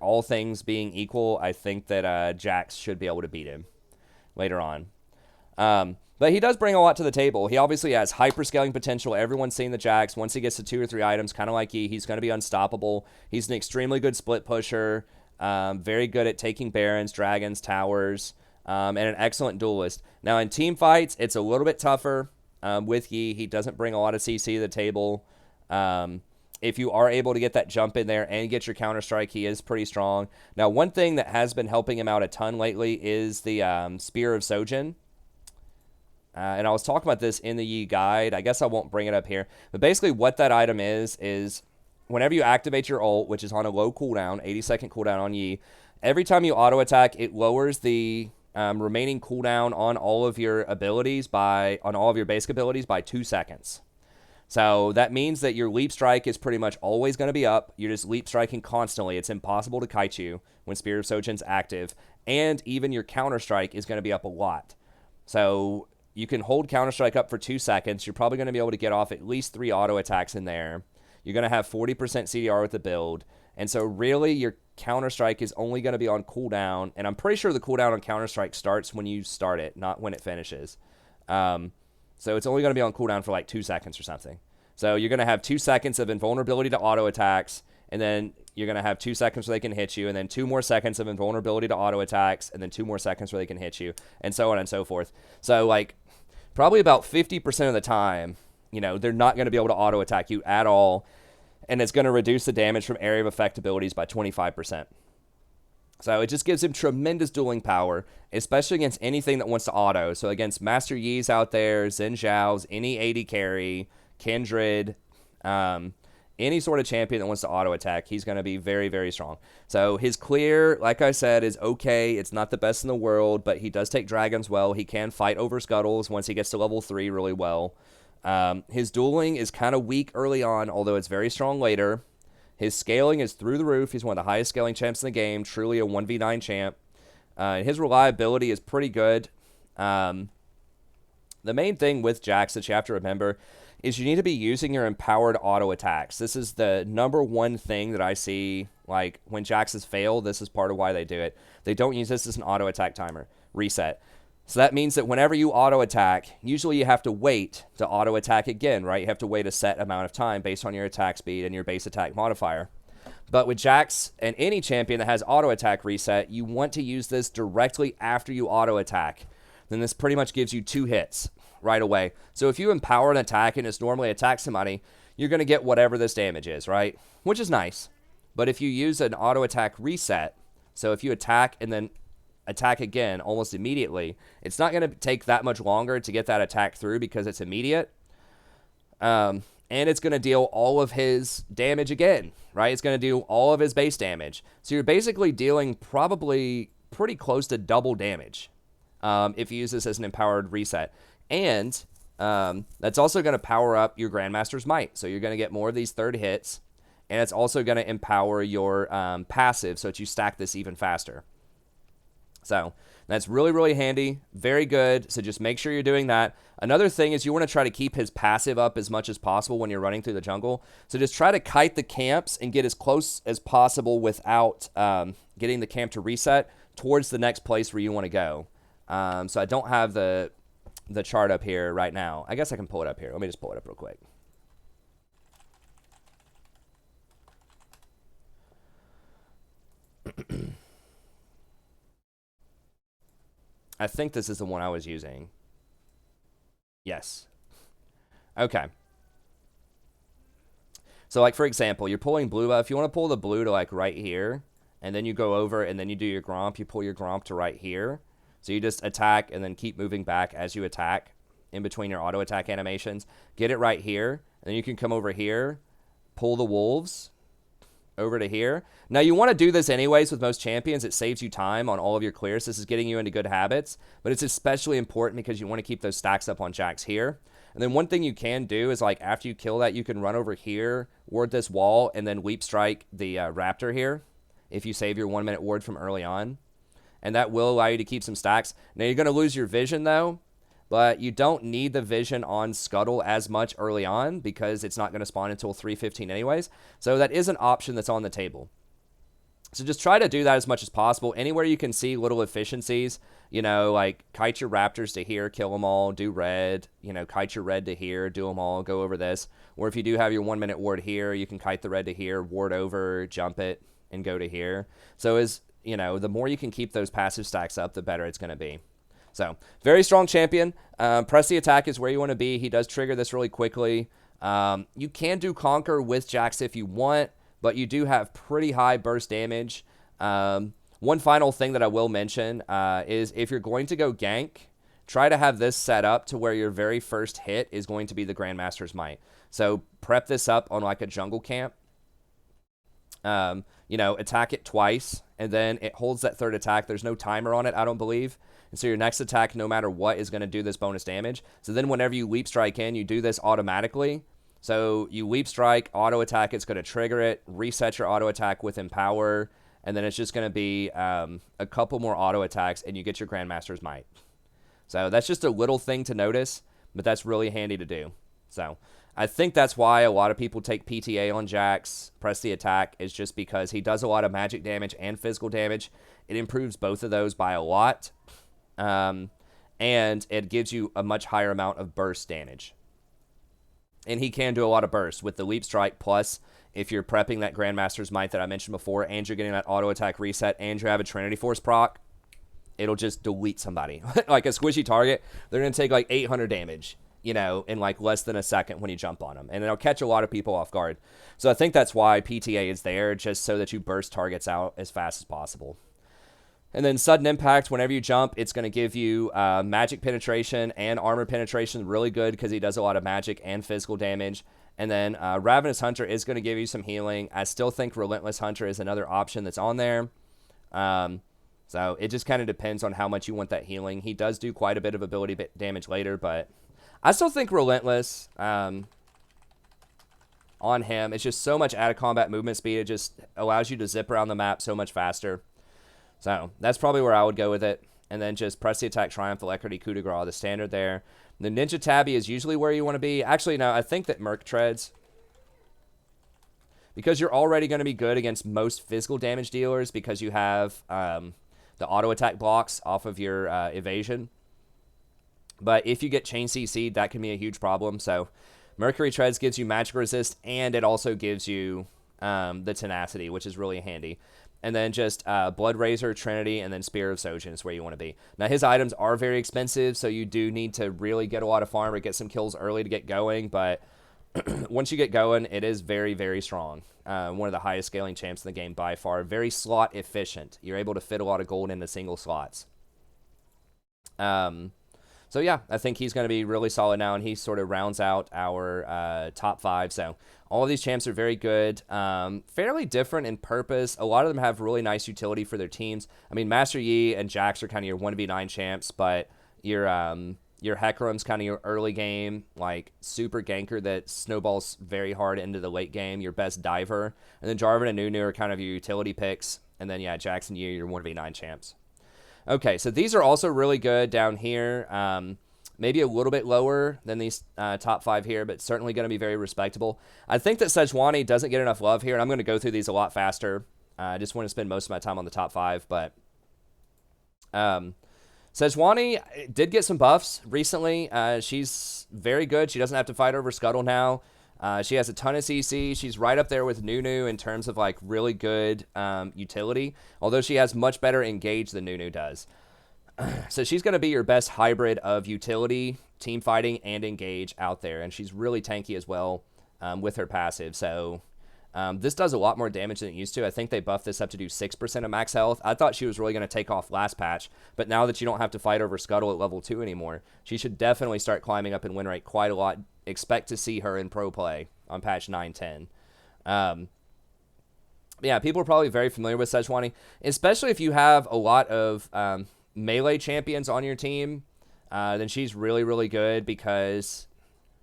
all things being equal, I think that Jax should be able to beat him later on. But he does bring a lot to the table. He obviously has hyper-scaling potential. Everyone's seen the Jax. Once he gets to 2 or 3 items, kind of like he's going to be unstoppable. He's an extremely good split pusher, very good at taking barons, dragons, towers, and an excellent duelist. Now, in team fights, it's a little bit tougher with Yi. He doesn't bring a lot of CC to the table. If you are able to get that jump in there and get your Counter-Strike, he is pretty strong. Now, one thing that has been helping him out a ton lately is the Spear of Sojin. And I was talking about this in the Yi guide. I guess I won't bring it up here. But basically what that item is whenever you activate your ult, which is on a low cooldown, 80-second cooldown on Yi, every time you auto-attack, it lowers the remaining cooldown on all of your abilities on all of your basic abilities by 2 seconds. So that means that your leap strike is pretty much always going to be up. You're just leap striking constantly. It's impossible to kite you when Spear of Sojin's active. And even your Counter-Strike is going to be up a lot. So you can hold Counter-Strike up for 2 seconds. You're probably going to be able to get off at least 3 auto attacks in there. You're going to have 40% CDR with the build. And so really your Counter-Strike is only going to be on cooldown. And I'm pretty sure the cooldown on Counter-Strike starts when you start it, not when it finishes. So it's only going to be on cooldown for like 2 seconds or something. So you're going to have 2 seconds of invulnerability to auto attacks. And then you're going to have 2 seconds where they can hit you. And then 2 more seconds of invulnerability to auto attacks. And then 2 more seconds where they can hit you. And so on and so forth. So like probably about 50% of the time, they're not going to be able to auto attack you at all. And it's going to reduce the damage from area of effect abilities by 25%. So it just gives him tremendous dueling power, especially against anything that wants to auto. So against Master Yi's out there, Xin Zhao's, any AD carry, Kindred, any sort of champion that wants to auto attack, he's going to be very, very strong. So his clear, like I said, is okay. It's not the best in the world, but he does take dragons well. He can fight over scuttles once he gets to level 3 really well. His dueling is kind of weak early on, although it's very strong later. His scaling is through the roof. He's one of the highest scaling champs in the game, truly a 1v9 champ. His reliability is pretty good. The main thing with Jax that you have to remember is you need to be using your empowered auto attacks. This is the number one thing that I see, like when Jaxes fail, this is part of why they do it. They don't use this as an auto attack timer reset. So that means that whenever you auto attack, usually you have to wait to auto attack again, right? You have to wait a set amount of time based on your attack speed and your base attack modifier. But with Jax and any champion that has auto attack reset, you want to use this directly after you auto attack. Then this pretty much gives you 2 hits. right away. So if you empower an attack and just normally attack somebody, you're going to get whatever this damage is, right? Which is nice. But if you use an auto attack reset, so if you attack and then attack again almost immediately, it's not going to take that much longer to get that attack through because it's immediate. And it's going to deal all of his damage again, right? It's going to do all of his base damage. So you're basically dealing probably pretty close to double damage if you use this as an empowered reset. And that's also going to power up your Grandmaster's Might. So you're going to get more of these third hits. And it's also going to empower your passive so that you stack this even faster. So that's really, really handy. Very good. So just make sure you're doing that. Another thing is you want to try to keep his passive up as much as possible when you're running through the jungle. So just try to kite the camps and get as close as possible without getting the camp to reset towards the next place where you want to go. So I don't have the chart up here right now. I guess I can pull it up here. Let me just pull it up real quick. I think this is the one I was using. Yes. Okay. So, like, for example, you're pulling blue buff. If you want to pull the blue to, like, right here, and then you go over, and then you do your Gromp, you pull your Gromp to right here. So you just attack, and then keep moving back as you attack in between your auto attack animations. Get it right here, and then you can come over here, pull the wolves over to here. Now, you want to do this anyways with most champions. It saves you time on all of your clears. This is getting you into good habits, but it's especially important because you want to keep those stacks up on Jax here. And then one thing you can do is, like, after you kill that, you can run over here, ward this wall, and then weep strike the raptor here if you save your 1 minute ward from early on. And that will allow you to keep some stacks. Now, you're going to lose your vision, though, but you don't need the vision on Scuttle as much early on because it's not going to spawn until 3:15 anyways. So that is an option that's on the table. So just try to do that as much as possible. Anywhere you can see little efficiencies, you know, like kite your raptors to here, kill them all, do red, you know, kite your red to here, do them all, go over this. Or if you do have your 1 minute ward here, you can kite the red to here, ward over, jump it, and go to here. So as, you know, the more you can keep those passive stacks up, the better it's going to be. So, very strong champion. Press the attack is where you want to be. He does trigger this really quickly. You can do Conquer with Jax if you want, but you do have pretty high burst damage. One final thing that I will mention is if you're going to go gank, try to have this set up to where your very first hit is going to be the Grandmaster's Might. So, prep this up on like a jungle camp. You know, attack it twice, and then it holds that third attack. There's no timer on it, I don't believe. And so your next attack, no matter what, is going to do this bonus damage. So then whenever you Weep Strike in, you do this automatically. So you Weep Strike, auto attack, it's going to trigger it, reset your auto attack with Empower, and then it's just going to be a couple more auto attacks, and you get your Grandmaster's Might. So that's just a little thing to notice, but that's really handy to do. So I think that's why a lot of people take PTA on Jax, press the attack, is just because he does a lot of magic damage and physical damage. It improves both of those by a lot. And it gives you a much higher amount of burst damage. And he can do a lot of burst with the Leap Strike, plus if you're prepping that Grandmaster's Might that I mentioned before, and you're getting that auto attack reset, and you have a Trinity Force proc, it'll just delete somebody. Like a squishy target, they're going to take like 800 damage, you know, in like less than a second when you jump on them. And it'll catch a lot of people off guard. So I think that's why PTA is there, just so that you burst targets out as fast as possible. And then sudden impact, whenever you jump, it's going to give you magic penetration and armor penetration, really good because he does a lot of magic and physical damage. And then Ravenous Hunter is going to give you some healing. I still think Relentless Hunter is another option that's on there. So it just kind of depends on how much you want that healing. He does do quite a bit of ability damage later, but I still think Relentless on him. It's just so much out of combat movement speed. It just allows you to zip around the map so much faster. So that's probably where I would go with it. And then just press the attack, triumph, alacrity, coup de grace, the standard there. The Ninja Tabby is usually where you want to be. Actually, no, I think that Merc Treads, because you're already going to be good against most physical damage dealers because you have the auto attack blocks off of your evasion. But if you get Chain CC'd, that can be a huge problem. So Mercury Treads gives you magic resist, and it also gives you the tenacity, which is really handy. and then just Blood Razor, Trinity, and then Spear of Sojin is where you want to be. Now, his items are very expensive, so you do need to really get a lot of farm or get some kills early to get going, but once you get going, it is very, very strong. One of the highest scaling champs in the game by far. Very slot efficient. You're able to fit a lot of gold into single slots. So yeah, I think he's going to be really solid now, and he sort of rounds out our top 5. So all of these champs are very good, fairly different in purpose. A lot of them have really nice utility for their teams. I mean, Master Yi and Jax are kind of your 1v9 champs, but your Hecarim's kind of your early game, like, super ganker that snowballs very hard into the late game, your best diver. And then Jarvan and Nunu are kind of your utility picks. And then, yeah, Jax and Yi, your 1v9 champs. Okay, so these are also really good down here. Maybe a little bit lower than these top 5 here, but certainly going to be very respectable. I think that Sejuani doesn't get enough love here, and I'm going to go through these a lot faster. I just want to spend most of my time on the top 5, but Sejuani did get some buffs recently. She's very good. She doesn't have to fight over Scuttle now. She has a ton of CC. She's right up there with Nunu in terms of, like, really good utility, although she has much better engage than Nunu does. So she's going to be your best hybrid of utility, team fighting, and engage out there, and she's really tanky as well with her passive. So this does a lot more damage than it used to. I think they buffed this up to do 6% of max health. I thought she was really going to take off last patch, but now that you don't have to fight over Scuttle at level 2 anymore, she should definitely start climbing up in win rate quite a lot. Expect to see her in pro play on patch 9.10. Yeah, people are probably very familiar with Sejuani, especially if you have a lot of melee champions on your team. Then she's really, really good because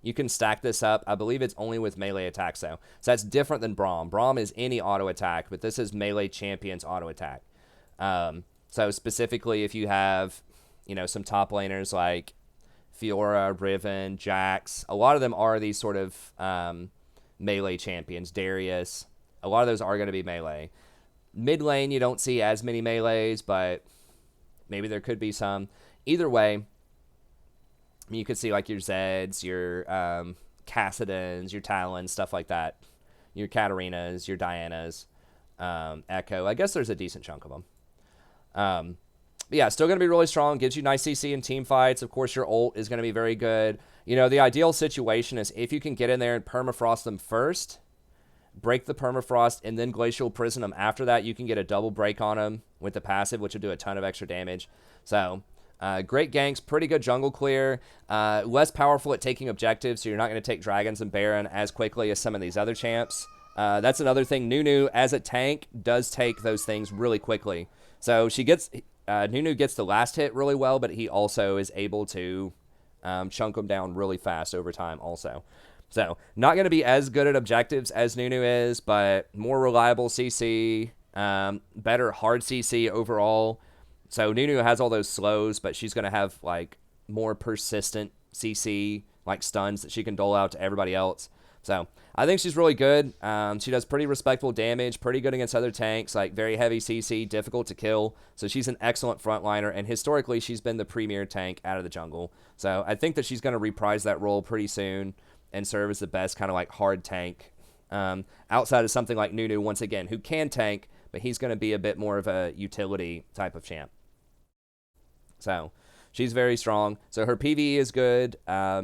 you can stack this up. I believe it's only with melee attacks, though. So that's different than Braum. Braum is any auto attack, but this is melee champions auto attack. So specifically, if you have, you know, some top laners like Fiora, Riven, Jax, a lot of them are these sort of melee champions. Darius, a lot of those are going to be melee. Mid lane, you don't see as many melees, but maybe there could be some. Either way, you could see like your Zeds, your Cassidans, your Talons, stuff like that. Your Katarinas, your Dianas, Echo. I guess there's a decent chunk of them. But yeah, still going to be really strong. Gives you nice CC in team fights. Of course, your ult is going to be very good. You know, the ideal situation is if you can get in there and permafrost them first, break the permafrost, and then glacial prison them after that, you can get a double break on them with the passive, which will do a ton of extra damage. So, great ganks, pretty good jungle clear. Less powerful at taking objectives, so you're not going to take dragons and Baron as quickly as some of these other champs. That's another thing. Nunu, as a tank, does take those things really quickly. So she gets... Nunu gets the last hit really well, but he also is able to chunk them down really fast over time also. So, not going to be as good at objectives as Nunu is, but more reliable CC, better hard CC overall. So, Nunu has all those slows, but she's going to have, like, more persistent CC, like stuns that she can dole out to everybody else. So, I think she's really good. She does pretty respectable damage, pretty good against other tanks, like very heavy CC, difficult to kill. So, she's an excellent frontliner, and historically, she's been the premier tank out of the jungle. So, I think that she's going to reprise that role pretty soon and serve as the best kind of like hard tank. Outside of something like Nunu, once again, who can tank, but he's going to be a bit more of a utility type of champ. So, she's very strong. So her PvE is good.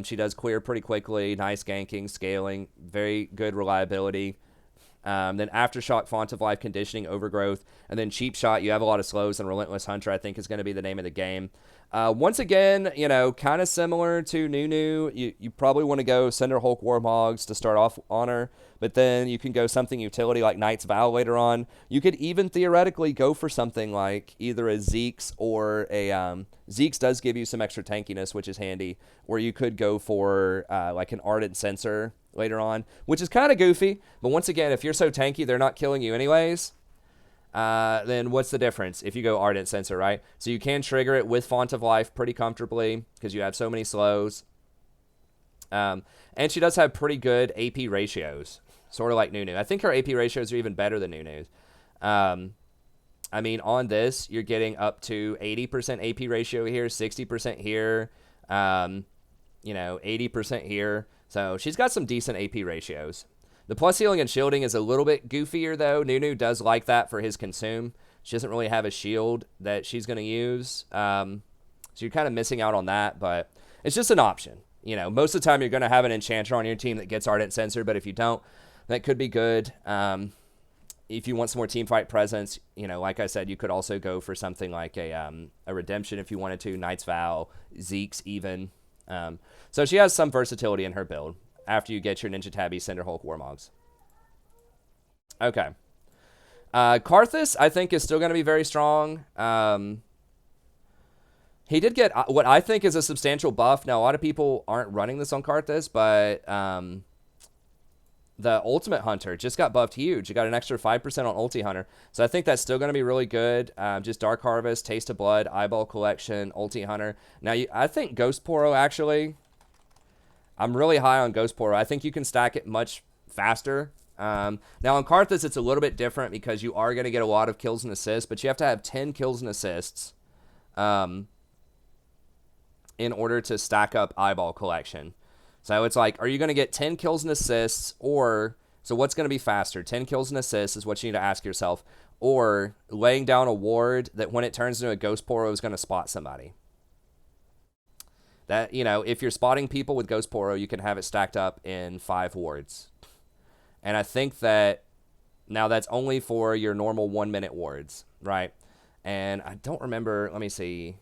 She does clear pretty quickly. Nice ganking, scaling, very good reliability. Then Aftershock, Font of Life, Conditioning, Overgrowth, and then Cheap Shot. You have a lot of slows, and Relentless Hunter, I think, is going to be the name of the game. Once again, you know, kind of similar to Nunu. You probably want to go Cinder Hulk Warmogs to start off on her, but then you can go something utility like Knight's Vow later on. You could even theoretically go for something like either a Zeke's or a... Zeke's does give you some extra tankiness, which is handy, or you could go for like an Ardent Sensor later on, which is kind of goofy, but once again, if you're so tanky they're not killing you anyways, then what's the difference if you go Ardent Sensor, right? So you can trigger it with Font of Life pretty comfortably because you have so many slows. And she does have pretty good AP ratios, sort of like Nunu. I think her AP ratios are even better than Nunu's. I mean, on this, you're getting up to 80% AP ratio here, 60% here, you know, 80% here. So she's got some decent AP ratios. The plus healing and shielding is a little bit goofier, though. Nunu does like that for his consume. She doesn't really have a shield that she's going to use. So you're kind of missing out on that, but it's just an option. You know, most of the time you're going to have an enchanter on your team that gets Ardent Censer, but if you don't, that could be good. If you want some more team fight presence, you know, like I said, you could also go for something like a Redemption if you wanted to, Knight's Vow, Zeke's even. So she has some versatility in her build after you get your Ninja Tabby, Cinderhulk, Warmogs. Okay. Karthus, I think, is still going to be very strong. He did get what I think is a substantial buff. Now, a lot of people aren't running this on Karthus, but the Ultimate Hunter just got buffed huge. You got an extra 5% on Ulti Hunter. So I think that's still going to be really good. Just Dark Harvest, Taste of Blood, Eyeball Collection, Ulti Hunter. Now, I think Ghost Poro, actually, I'm really high on Ghost Poro. I think you can stack it much faster. Now, on Karthus, it's a little bit different because you are going to get a lot of kills and assists, but you have to have 10 kills and assists in order to stack up Eyeball Collection. So it's like, are you going to get 10 kills and assists, or, so what's going to be faster? 10 kills and assists is what you need to ask yourself, or laying down a ward that when it turns into a Ghost Poro is going to spot somebody. That, you know, if you're spotting people with Ghost Poro, you can have it stacked up in 5 wards. And I think that, now that's only for your normal 1-minute wards, right? And I don't remember, let me see.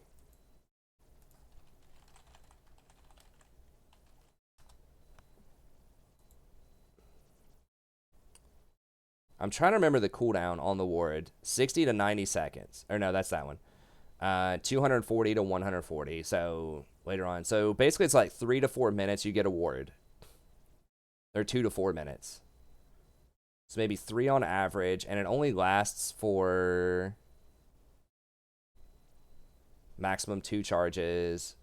I'm trying to remember the cooldown on the ward. 60 to 90 seconds. Or no, that's that one. 240 to 140. So later on. So basically it's like 3 to 4 minutes you get a ward. Or 2 to 4 minutes. So maybe 3 on average. And it only lasts for maximum 2 charges.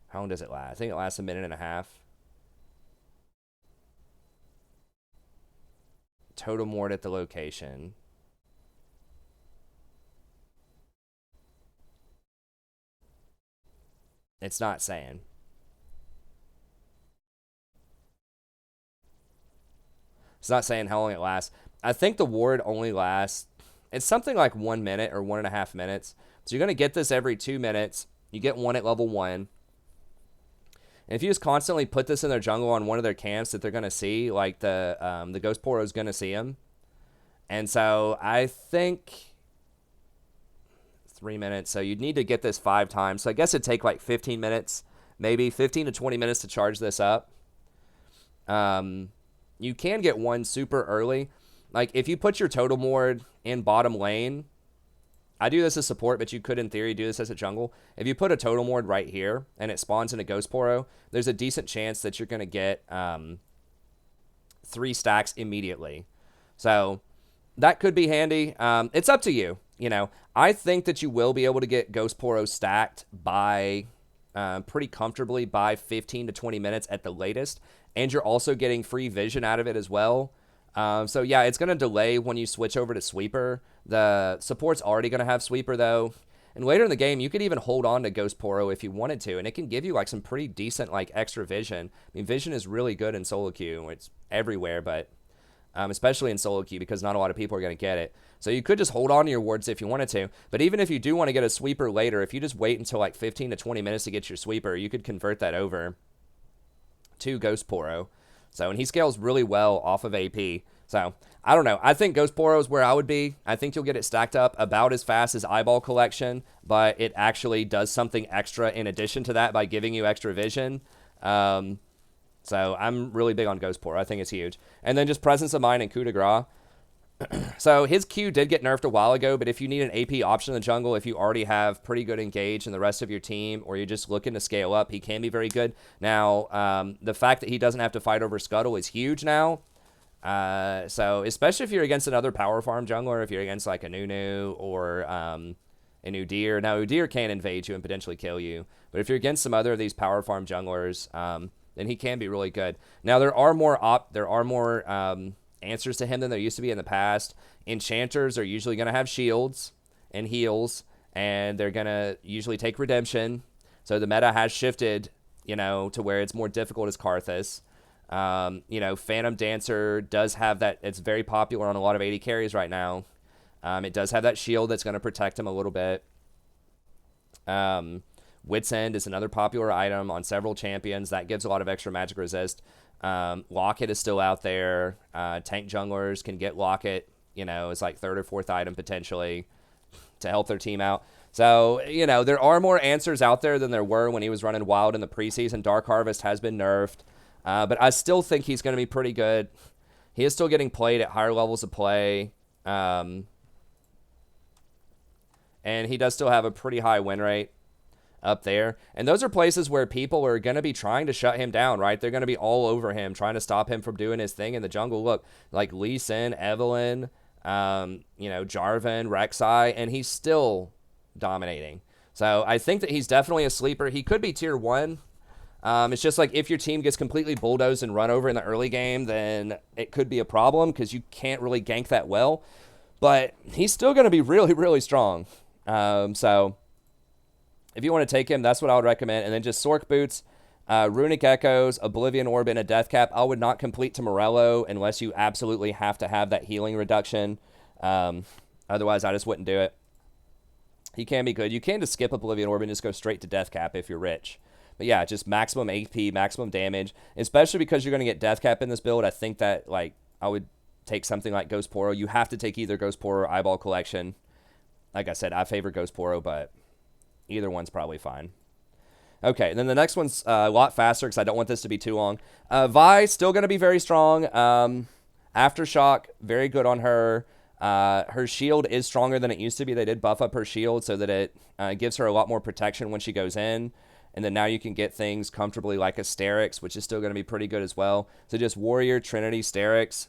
How long does it last? I think it lasts a minute and a half. Totem ward at the location. It's not saying. It's not saying how long it lasts. I think the ward only lasts, it's something like 1 minute or 1.5 minutes. So you're going to get this every 2 minutes. You get one at level 1. And if you just constantly put this in their jungle on one of their camps that they're going to see, like the Ghost Poro is going to see them. And so I think 3 minutes. So you'd need to get this 5 times. So I guess it'd take like 15 minutes, maybe 15 to 20 minutes to charge this up. You can get one super early. Like if you put your totem ward in bottom lane, I do this as support, but you could, in theory, do this as a jungle. If you put a totem ward right here and it spawns in a Ghost Poro, there's a decent chance that you're going to get 3 stacks immediately. So that could be handy. It's up to you. You know, I think that you will be able to get Ghost Poro stacked by pretty comfortably by 15 to 20 minutes at the latest. And you're also getting free vision out of it as well. So yeah, it's going to delay when you switch over to Sweeper. The support's already going to have Sweeper though. And later in the game, you could even hold on to Ghost Poro if you wanted to. And it can give you like some pretty decent like extra vision. I mean, vision is really good in solo queue. It's everywhere, but especially in solo queue because not a lot of people are going to get it. So you could just hold on to your wards if you wanted to. But even if you do want to get a Sweeper later, if you just wait until like 15 to 20 minutes to get your Sweeper, you could convert that over to Ghost Poro. So, and he scales really well off of AP. So, I don't know. I think Ghost Poro is where I would be. I think you'll get it stacked up about as fast as Eyeball Collection, but it actually does something extra in addition to that by giving you extra vision. So, I'm really big on Ghost Poro. I think it's huge. And then just Presence of Mind and Coup de Grace. So his Q did get nerfed a while ago, but if you need an AP option in the jungle, if you already have pretty good engage in the rest of your team, or you're just looking to scale up, he can be very good. Now, the fact that he doesn't have to fight over Scuttle is huge now. So especially if you're against another power farm jungler, if you're against like a Nunu or a Udyr. Now, Udyr can invade you and potentially kill you, but if you're against some other of these power farm junglers, then he can be really good. Now, there are more answers to him than there used to be in the past. Enchanters are usually going to have shields and heals, and they're going to usually take redemption. So the meta has shifted, you know, to where it's more difficult as Karthus. You know, Phantom Dancer does have that. It's very popular on a lot of AD carries right now. It does have that shield that's going to protect him a little bit. Wit's End is another popular item on several champions. That gives a lot of extra magic resist. Locket is still out there. Tank junglers can get Locket, you know, it's like third or fourth item potentially to help their team out. So, you know, there are more answers out there than there were when he was running wild in the preseason. Dark Harvest has been nerfed, but I still think he's going to be pretty good. He is still getting played at higher levels of play, and he does still have a pretty high win rate up there. And those are places where people are going to be trying to shut him down, right? They're going to be all over him, trying to stop him from doing his thing in the jungle. Look, like Lee Sin, Evelynn, you know, Jarvan, Rek'Sai, and he's still dominating. So I think that he's definitely a sleeper. He could be tier 1. It's just like if your team gets completely bulldozed and run over in the early game, then it could be a problem because you can't really gank that well. But he's still going to be really, really strong. So if you want to take him, that's what I would recommend. And then just Sork Boots, Runic Echoes, Oblivion Orb, and a Death Cap. I would not complete to Morello unless you absolutely have to have that healing reduction. Otherwise, I just wouldn't do it. He can be good. You can just skip Oblivion Orb and just go straight to Death Cap if you're rich. But yeah, just maximum AP, maximum damage, especially because you're going to get Death Cap in this build. I think that, like, I would take something like Ghost Poro. You have to take either Ghost Poro or Eyeball Collection. Like I said, I favor Ghost Poro, but either one's probably fine. Okay, and then the next one's a lot faster because I don't want this to be too long. Vi, still going to be very strong. Aftershock, very good on her. Her shield is stronger than it used to be. They did buff up her shield so that it gives her a lot more protection when she goes in. And then now you can get things comfortably like a Sterix, which is still going to be pretty good as well. So just Warrior, Trinity, Sterix.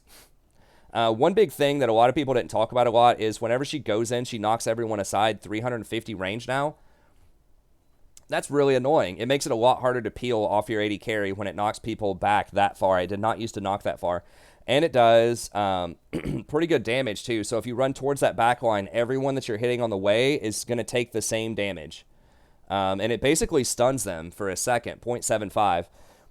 One big thing that a lot of people didn't talk about a lot is whenever she goes in, she knocks everyone aside 350 range now. That's really annoying. It makes it a lot harder to peel off your AD carry when it knocks people back that far. I did not used to knock that far. And it does pretty good damage, too. So if you run towards that back line, everyone that you're hitting on the way is going to take the same damage. And it basically stuns them for a second, 0.75.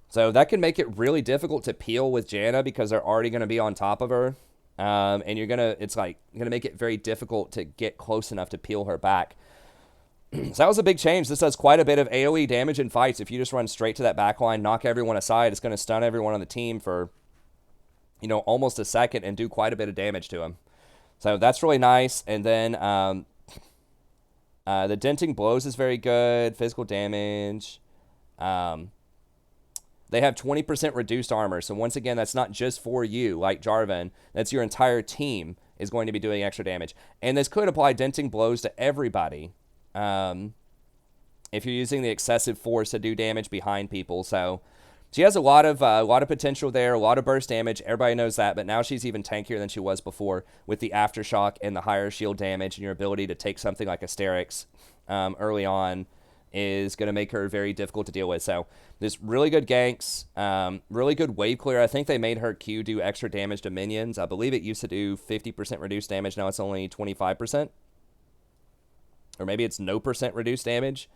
So that can make it really difficult to peel with Janna because they're already going to be on top of her. And it's like going to make it very difficult to get close enough to peel her back. So that was a big change. This does quite a bit of AoE damage in fights. If you just run straight to that back line, knock everyone aside, it's going to stun everyone on the team for, you know, almost a second and do quite a bit of damage to them. So that's really nice. And then the Denting Blows is very good. Physical damage. They have 20% reduced armor. So once again, that's not just for you, like Jarvan. That's your entire team is going to be doing extra damage. And this could apply Denting Blows to everybody. If you're using the excessive force to do damage behind people. So she has a lot of potential there, a lot of burst damage. Everybody knows that, but now she's even tankier than she was before with the Aftershock and the higher shield damage, and your ability to take something like a Sterix early on is going to make her very difficult to deal with. So this really good ganks, really good wave clear. I think they made her Q do extra damage to minions. I believe it used to do 50% reduced damage. Now it's only 25%. Or maybe it's no percent reduced damage.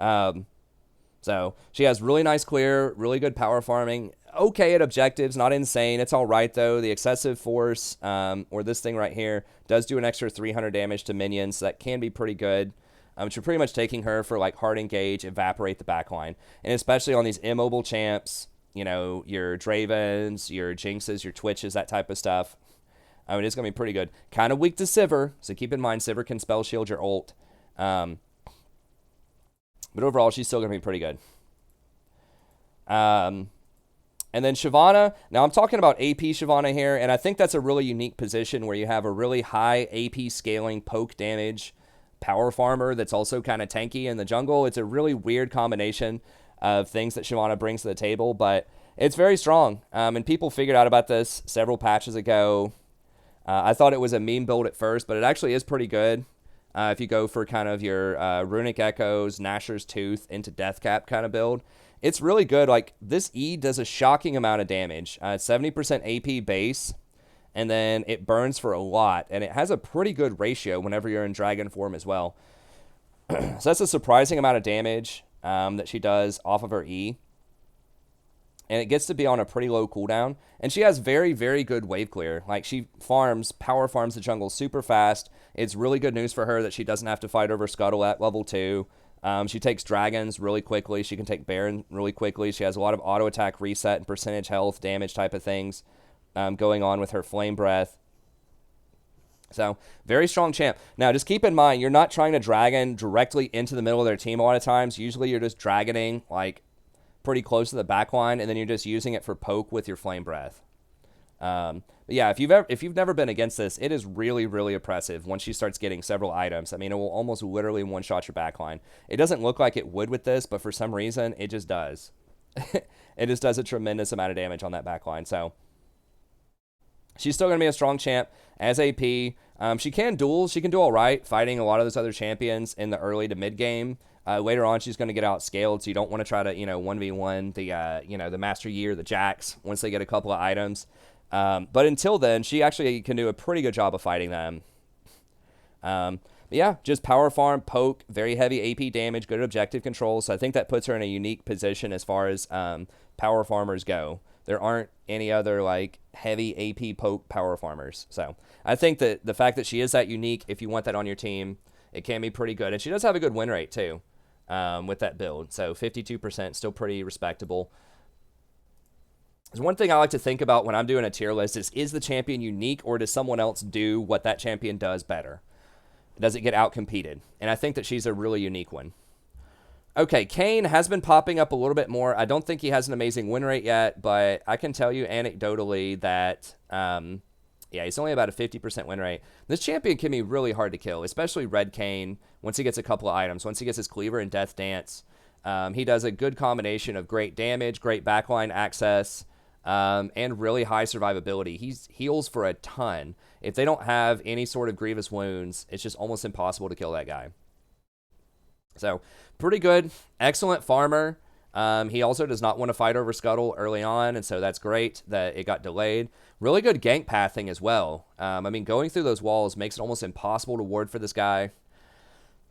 So she has really nice clear, really good power farming. Okay at objectives, not insane. It's all right, though. The excessive force, or this thing right here, does do an extra 300 damage to minions. So that can be pretty good. Which you're pretty much taking her for like hard engage, evaporate the backline. And especially on these immobile champs, you know, your Dravens, your Jinxes, your Twitches, that type of stuff. It's going to be pretty good. Kind of weak to Sivir, so keep in mind Sivir can spell shield your ult. But overall, she's still going to be pretty good. And then Shyvana. Now, I'm talking about AP Shyvana here, and I think that's a really unique position where you have a really high AP scaling poke damage power farmer that's also kind of tanky in the jungle. It's a really weird combination of things that Shyvana brings to the table, but it's very strong. And people figured out about this several patches ago. I thought it was a meme build at first, but it actually is pretty good. If you go for kind of your Runic Echoes, Nashor's Tooth into Deathcap kind of build, it's really good. Like, this E does a shocking amount of damage. 70% AP base, and then it burns for a lot, and it has a pretty good ratio whenever you're in dragon form as well. So that's a surprising amount of damage that she does off of her E. and it gets to be on a pretty low cooldown. And she has very, very good wave clear. Like, she power farms the jungle super fast. It's really good news for her that she doesn't have to fight over Scuttle at level 2. She takes dragons really quickly. She can take Baron really quickly. She has a lot of auto attack reset and percentage health damage type of things going on with her flame breath. So, very strong champ. Now, just keep in mind, you're not trying to dragon directly into the middle of their team a lot of times. Usually, you're just dragoning, like, pretty close to the back line, and then you're just using it for poke with your flame breath. But yeah, if you've never been against this, it is really, really oppressive once she starts getting several items. I mean, it will almost literally one-shot your backline. It doesn't look like it would with this, but for some reason, it just does. It just does a tremendous amount of damage on that backline, so... She's still going to be a strong champ as AP. She can duel. She can do all right fighting a lot of those other champions in the early to mid game. Later on, she's going to get outscaled, so you don't want to try to, 1v1 the Master Yi or the Jax once they get a couple of items. But until then, she actually can do a pretty good job of fighting them. Yeah, just power farm, poke, very heavy AP damage, good objective control. So I think that puts her in a unique position as far as power farmers go. There aren't any other, like, heavy AP poke power farmers. So I think that the fact that she is that unique, if you want that on your team, it can be pretty good. And she does have a good win rate, too, with that build. So 52%, still pretty respectable. There's one thing I like to think about when I'm doing a tier list is the champion unique, or does someone else do what that champion does better? Does it get out-competed? And I think that she's a really unique one. Okay, Kayn has been popping up a little bit more. I don't think he has an amazing win rate yet, but I can tell you anecdotally that, yeah, he's only about a 50% win rate. This champion can be really hard to kill, especially Red Kayn, once he gets a couple of items. Once he gets his Cleaver and Death Dance, he does a good combination of great damage, great backline access, and really high survivability. He heals for a ton. If they don't have any sort of grievous wounds, it's just almost impossible to kill that guy. So, pretty good. Excellent farmer. He also does not want to fight over Scuttle early on, and so that's great that it got delayed. Really good gank pathing as well. I mean, going through those walls makes it almost impossible to ward for this guy.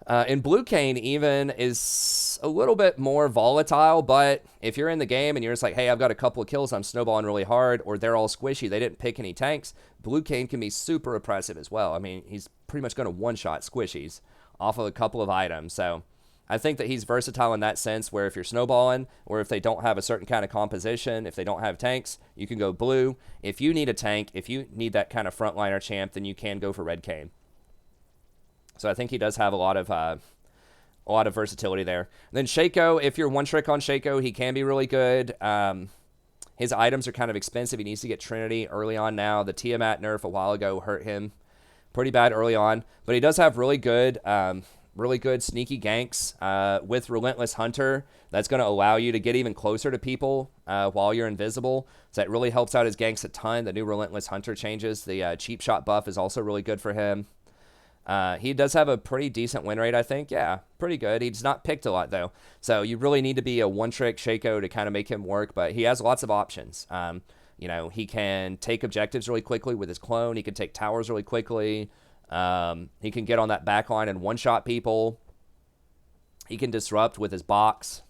And Blue Kayn even is a little bit more volatile, but if you're in the game and you're just like, hey, I've got a couple of kills, I'm snowballing really hard, or they're all squishy, they didn't pick any tanks, Blue Kayn can be super oppressive as well. I mean, he's pretty much going to one-shot squishies off of a couple of items, so... I think that he's versatile in that sense where if you're snowballing or if they don't have a certain kind of composition, if they don't have tanks, you can go blue. If you need a tank, if you need that kind of frontliner champ, then you can go for Red Kayn. So I think he does have a lot of versatility there. And then Shaco, if you're one trick on Shaco, he can be really good. His items are kind of expensive. He needs to get Trinity early on now. The Tiamat nerf a while ago hurt him pretty bad early on. But he does have really good sneaky ganks with Relentless Hunter. That's going to allow you to get even closer to people while you're invisible. So that really helps out his ganks a ton. The new Relentless Hunter changes. The cheap shot buff is also really good for him. He does have a pretty decent win rate, I think. Yeah, pretty good. He's not picked a lot, though. So you really need to be a one-trick Shaco to kind of make him work. But he has lots of options. He can take objectives really quickly with his clone. He can take towers really quickly. He can get on that back line and one-shot people. He can disrupt with his box.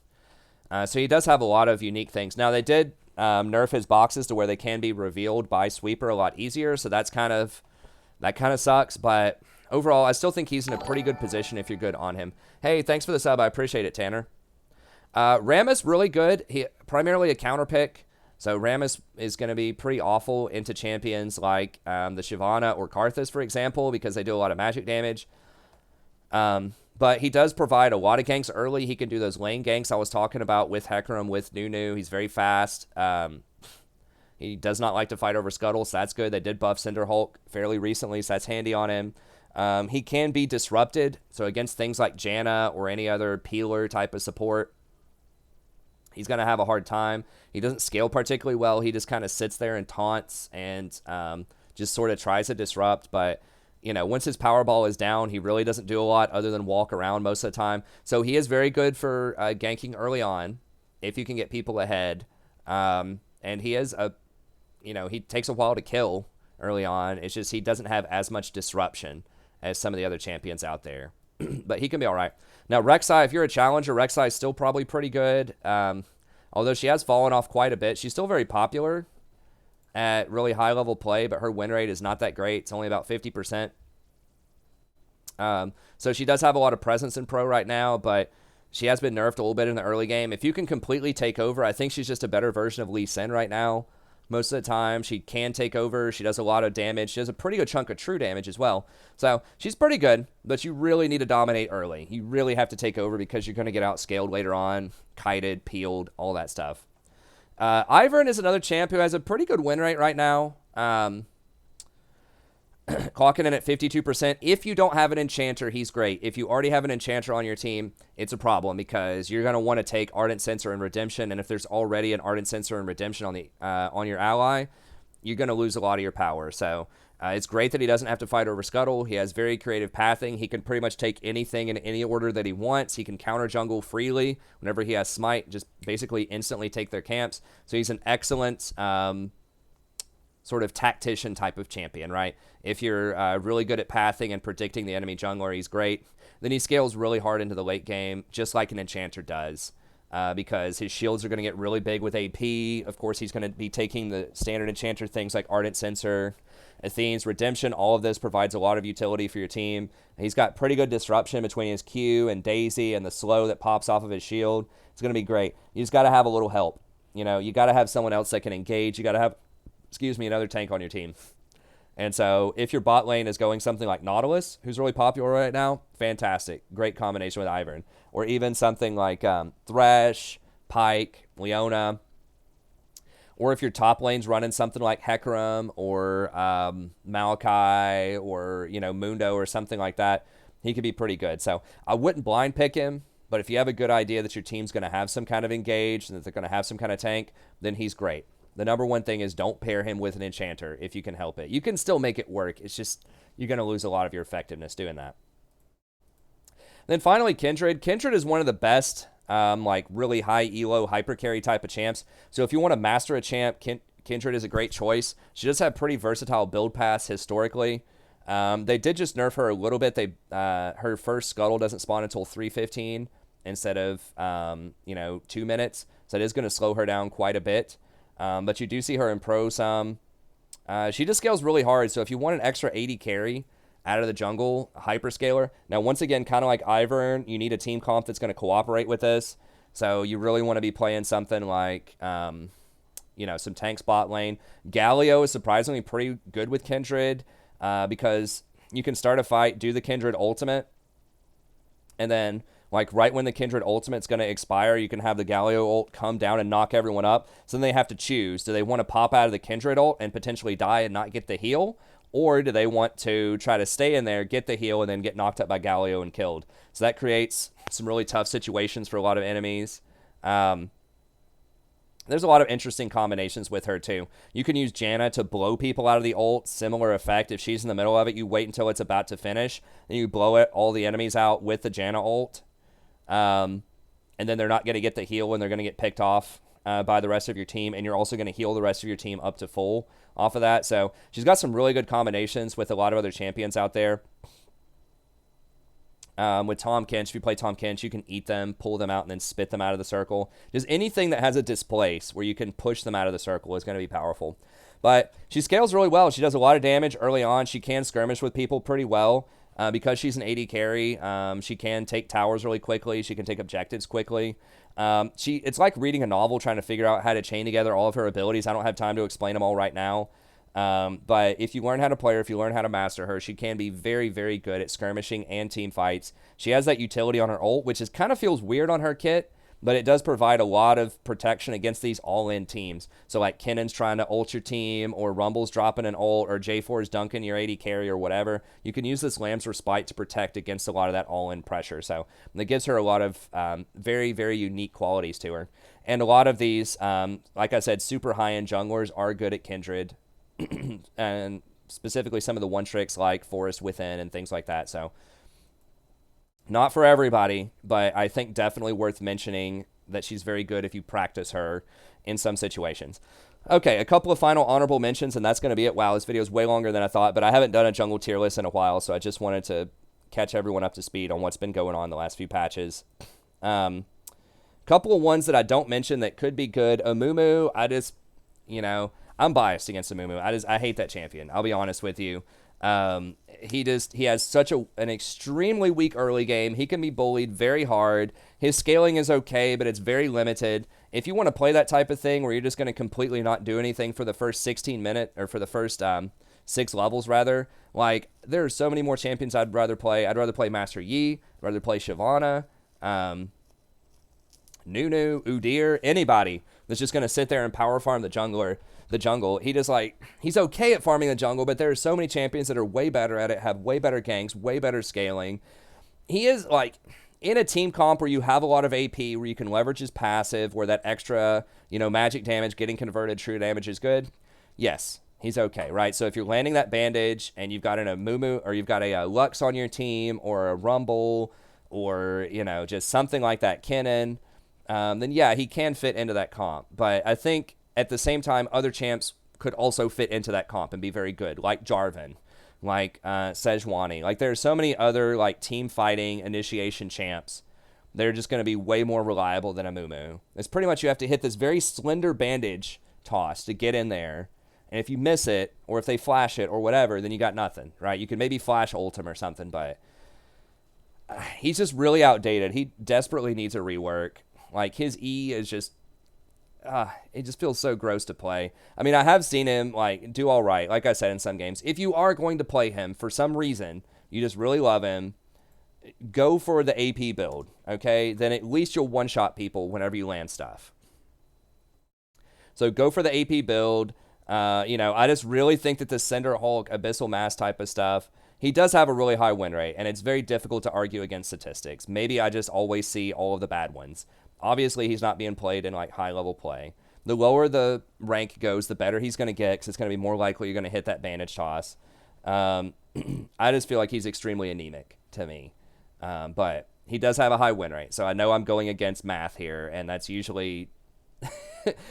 So he does have a lot of unique things. Now, they did nerf his boxes to where they can be revealed by Sweeper a lot easier, so that kind of sucks, but overall, I still think he's in a pretty good position if you're good on him. Hey, thanks for the sub. I appreciate it, Tanner. Rammus, really good. He primarily a counter pick. So Rammus is going to be pretty awful into champions like the Shyvana or Karthus, for example, because they do a lot of magic damage. But he does provide a lot of ganks early. He can do those lane ganks I was talking about with Hecarim, with Nunu. He's very fast. He does not like to fight over Scuttle, so that's good. They did buff Cinderhulk fairly recently, so that's handy on him. He can be disrupted, so against things like Janna or any other peeler type of support, he's going to have a hard time. He doesn't scale particularly well. He just kind of sits there and taunts and just sort of tries to disrupt. But, once his power ball is down, he really doesn't do a lot other than walk around most of the time. So he is very good for ganking early on if you can get people ahead. And he is he takes a while to kill early on. It's just he doesn't have as much disruption as some of the other champions out there. But he can be all right. Now, Rek'Sai, if you're a challenger, Rek'Sai is still probably pretty good. Although she has fallen off quite a bit, she's still very popular at really high-level play, but her win rate is not that great. It's only about 50%. So she does have a lot of presence in pro right now, but she has been nerfed a little bit in the early game. If you can completely take over, I think she's just a better version of Lee Sin right now. Most of the time, she can take over. She does a lot of damage. She does a pretty good chunk of true damage as well. So she's pretty good, but you really need to dominate early. You really have to take over because you're going to get outscaled later on, kited, peeled, all that stuff. Ivern is another champ who has a pretty good win rate right now. Clocking in at 52%. If you don't have an enchanter, he's great. If you already have an enchanter on your team, it's a problem because you're going to want to take Ardent Censer and Redemption, and if there's already an Ardent Censer and Redemption on the on your ally, you're going to lose a lot of your power. So it's great that he doesn't have to fight over Scuttle. He has very creative pathing. He can pretty much take anything in any order that he wants. He can counter jungle freely whenever he has Smite, just basically instantly take their camps. So he's an excellent sort of tactician type of champion, right? If you're really good at pathing and predicting the enemy jungler, he's great. Then he scales really hard into the late game, just like an enchanter does, because his shields are going to get really big with AP. Of course, he's going to be taking the standard enchanter things like Ardent Censer, Athene's Redemption. All of this provides a lot of utility for your team. He's got pretty good disruption between his Q and Daisy and the slow that pops off of his shield. It's going to be great. You just got to have a little help. You know, you got to have someone else that can engage. You got to have, another tank on your team. And so if your bot lane is going something like Nautilus, who's really popular right now, fantastic. Great combination with Ivern. Or even something like Thresh, Pyke, Leona. Or if your top lane's running something like Hecarim or Malachi or, Mundo or something like that, he could be pretty good. So I wouldn't blind pick him, but if you have a good idea that your team's going to have some kind of engage and that they're going to have some kind of tank, then he's great. The number one thing is don't pair him with an enchanter if you can help it. You can still make it work. It's just you're going to lose a lot of your effectiveness doing that. Then finally, Kindred. Kindred is one of the best, really high elo hyper carry type of champs. So if you want to master a champ, Kindred is a great choice. She does have pretty versatile build paths historically. They did just nerf her a little bit. Her first Scuttle doesn't spawn until 3:15 instead of 2 minutes. So it is going to slow her down quite a bit. But you do see her in pro some. She just scales really hard, so if you want an extra 80 carry out of the jungle, hyperscaler. Now, once again, kind of like Ivern, you need a team comp that's going to cooperate with this. So you really want to be playing something like, some tank spot lane. Galio is surprisingly pretty good with Kindred because you can start a fight, do the Kindred ultimate, and then right when the Kindred ultimate's going to expire, you can have the Galio ult come down and knock everyone up. So then they have to choose. Do they want to pop out of the Kindred ult and potentially die and not get the heal? Or do they want to try to stay in there, get the heal, and then get knocked up by Galio and killed? So that creates some really tough situations for a lot of enemies. There's a lot of interesting combinations with her, too. You can use Janna to blow people out of the ult. Similar effect. If she's in the middle of it, you wait until it's about to finish. Then you blow all the enemies out with the Janna ult. And then they're not going to get the heal and they're going to get picked off by the rest of your team. And you're also going to heal the rest of your team up to full off of that. So she's got some really good combinations with a lot of other champions out there. With Tahm Kench, if you play Tahm Kench, you can eat them, pull them out, and then spit them out of the circle. Just anything that has a displace where you can push them out of the circle is going to be powerful. But she scales really well. She does a lot of damage early on. She can skirmish with people pretty well. Because she's an AD carry, she can take towers really quickly. She can take objectives quickly. It's like reading a novel trying to figure out how to chain together all of her abilities. I don't have time to explain them all right now. But if you learn how to play her, if you learn how to master her, she can be very, very good at skirmishing and team fights. She has that utility on her ult, which kind of feels weird on her kit, but it does provide a lot of protection against these all-in teams. So like Kennon's trying to ult your team, or Rumble's dropping an ult, or J4's dunking your AD carry or whatever. You can use this Lamb's Respite to protect against a lot of that all-in pressure. So that gives her a lot of very, very unique qualities to her. And a lot of these, like I said, super high-end junglers are good at Kindred. And specifically some of the one tricks like Forest Within and things like that. So not for everybody, but I think definitely worth mentioning that she's very good if you practice her in some situations. Okay, a couple of final honorable mentions, and that's going to be it. Wow, this video is way longer than I thought, but I haven't done a jungle tier list in a while, so I just wanted to catch everyone up to speed on what's been going on the last few patches. Couple Couple of ones that I don't mention that could be good. Amumu, I'm biased against Amumu. I hate that champion. I'll be honest with you. He has such an extremely weak early game. He can be bullied very hard. His scaling is okay, but it's very limited. If you want to play that type of thing where you're just going to completely not do anything for the first 16 minutes, or for the first 6 levels rather, like, there are so many more champions I'd rather play. I'd rather play Master Yi. I'd rather play Shyvana, Nunu, Udyr, anybody that's just going to sit there and power farm the jungle. He's okay at farming the jungle, but there are so many champions that are way better at it, have way better ganks, way better scaling. He is, like, in a team comp where you have a lot of AP, where you can leverage his passive, where that extra, magic damage, getting converted true damage is good. Yes, he's okay, right? So if you're landing that bandage and you've got an Amumu, or you've got a Lux on your team, or a Rumble, or, just something like that, Kennen, then yeah, he can fit into that comp. But I think at the same time, other champs could also fit into that comp and be very good, like Jarvan, like Sejuani. Like, there are so many other, like, team fighting initiation champs. They're just going to be way more reliable than Amumu. It's pretty much you have to hit this very slender bandage toss to get in there. And if you miss it, or if they flash it, or whatever, then you got nothing, right? You can maybe flash ult him or something, but he's just really outdated. He desperately needs a rework. Like, his E is just, it just feels so gross to play. I mean, I have seen him, like, do all right, like I said, in some games. If you are going to play him for some reason, you just really love him, go for the AP build, okay? Then at least you'll one-shot people whenever you land stuff. So go for the AP build. I just really think that the Cinder Hulk, Abyssal Mass type of stuff, he does have a really high win rate, and it's very difficult to argue against statistics. Maybe I just always see all of the bad ones. Obviously, he's not being played in, like, high-level play. The lower the rank goes, the better he's going to get, because it's going to be more likely you're going to hit that bandage toss. I just feel like he's extremely anemic to me. But he does have a high win rate, so I know I'm going against math here, and that's usually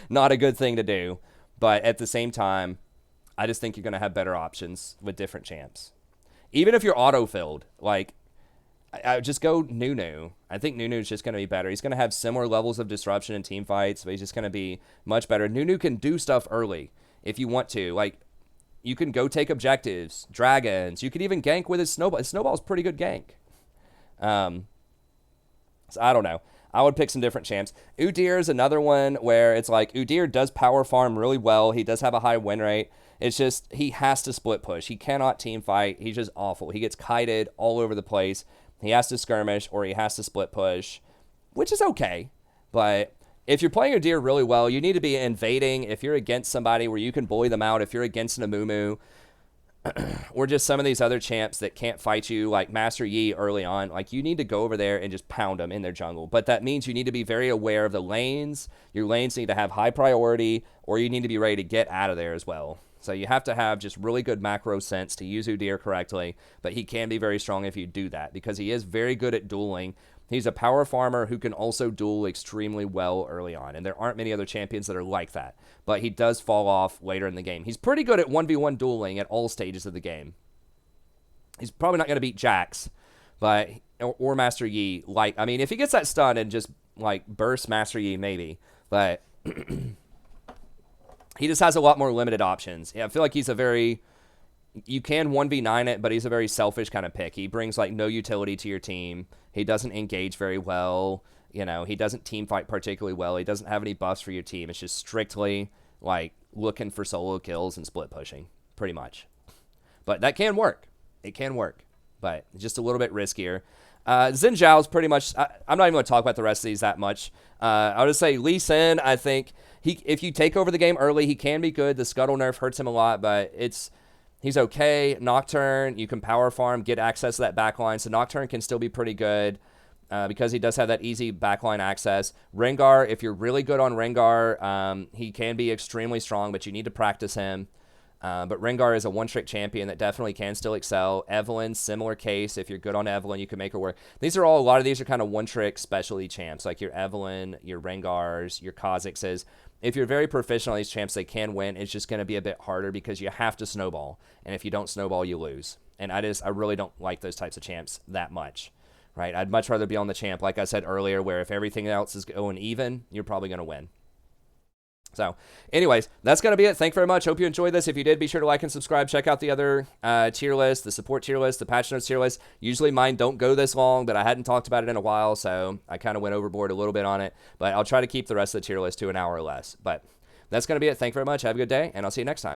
not a good thing to do. But at the same time, I just think you're going to have better options with different champs. Even if you're auto-filled, like, I just go Nunu. I think Nunu's just going to be better. He's going to have similar levels of disruption in team fights, but he's just going to be much better. Nunu can do stuff early if you want to. Like, you can go take objectives, dragons. You could even gank with his snowball. His snowball's pretty good gank. So I don't know. I would pick some different champs. Udyr is another one where it's like, Udyr does power farm really well. He does have a high win rate. It's just, he has to split push. He cannot team fight. He's just awful. He gets kited all over the place. He has to skirmish, or he has to split push, which is okay. But if you're playing Udyr really well, you need to be invading. If you're against somebody where you can bully them out, if you're against an Amumu, or just some of these other champs that can't fight you, like Master Yi early on, like, you need to go over there and just pound them in their jungle. But that means you need to be very aware of the lanes. Your lanes need to have high priority, or you need to be ready to get out of there as well. So you have to have just really good macro sense to use Udyr correctly, but he can be very strong if you do that, because he is very good at dueling. He's a power farmer who can also duel extremely well early on, and there aren't many other champions that are like that, but he does fall off later in the game. He's pretty good at 1v1 dueling at all stages of the game. He's probably not going to beat Jax, but or Master Yi. Like, I mean, if he gets that stun and just, like, bursts Master Yi, maybe, but he just has a lot more limited options. Yeah, I feel like he's a very, you can 1v9 it, but he's a very selfish kind of pick. He brings, like, no utility to your team. He doesn't engage very well. He doesn't team fight particularly well. He doesn't have any buffs for your team. It's just strictly, like, looking for solo kills and split pushing, pretty much. But that can work. It can work, but just a little bit riskier. Xin Zhao's pretty much, I'm not even going to talk about the rest of these that much. I'll just say Lee Sin, I think, if you take over the game early, he can be good. The Scuttle nerf hurts him a lot, but he's okay. Nocturne, you can power farm, get access to that backline, so Nocturne can still be pretty good because he does have that easy backline access. Rengar, if you're really good on Rengar, he can be extremely strong, but you need to practice him. But Rengar is a one-trick champion that definitely can still excel. Evelynn, similar case. If you're good on Evelynn, you can make her work. A lot of these are kind of one-trick specialty champs, like your Evelynn, your Rengars, your Kha'Zixes. If you're very proficient on these champs, they can win. It's just going to be a bit harder because you have to snowball. And if you don't snowball, you lose. And I really don't like those types of champs that much, right? I'd much rather be on the champ, like I said earlier, where if everything else is going even, you're probably going to win. So, anyways, that's going to be it. Thank you very much. Hope you enjoyed this. If you did, be sure to like and subscribe. Check out the other tier list, the support tier list, the patch notes tier list. Usually mine don't go this long, but I hadn't talked about it in a while, so I kind of went overboard a little bit on it. But I'll try to keep the rest of the tier list to an hour or less. But that's going to be it. Thank you very much. Have a good day, and I'll see you next time.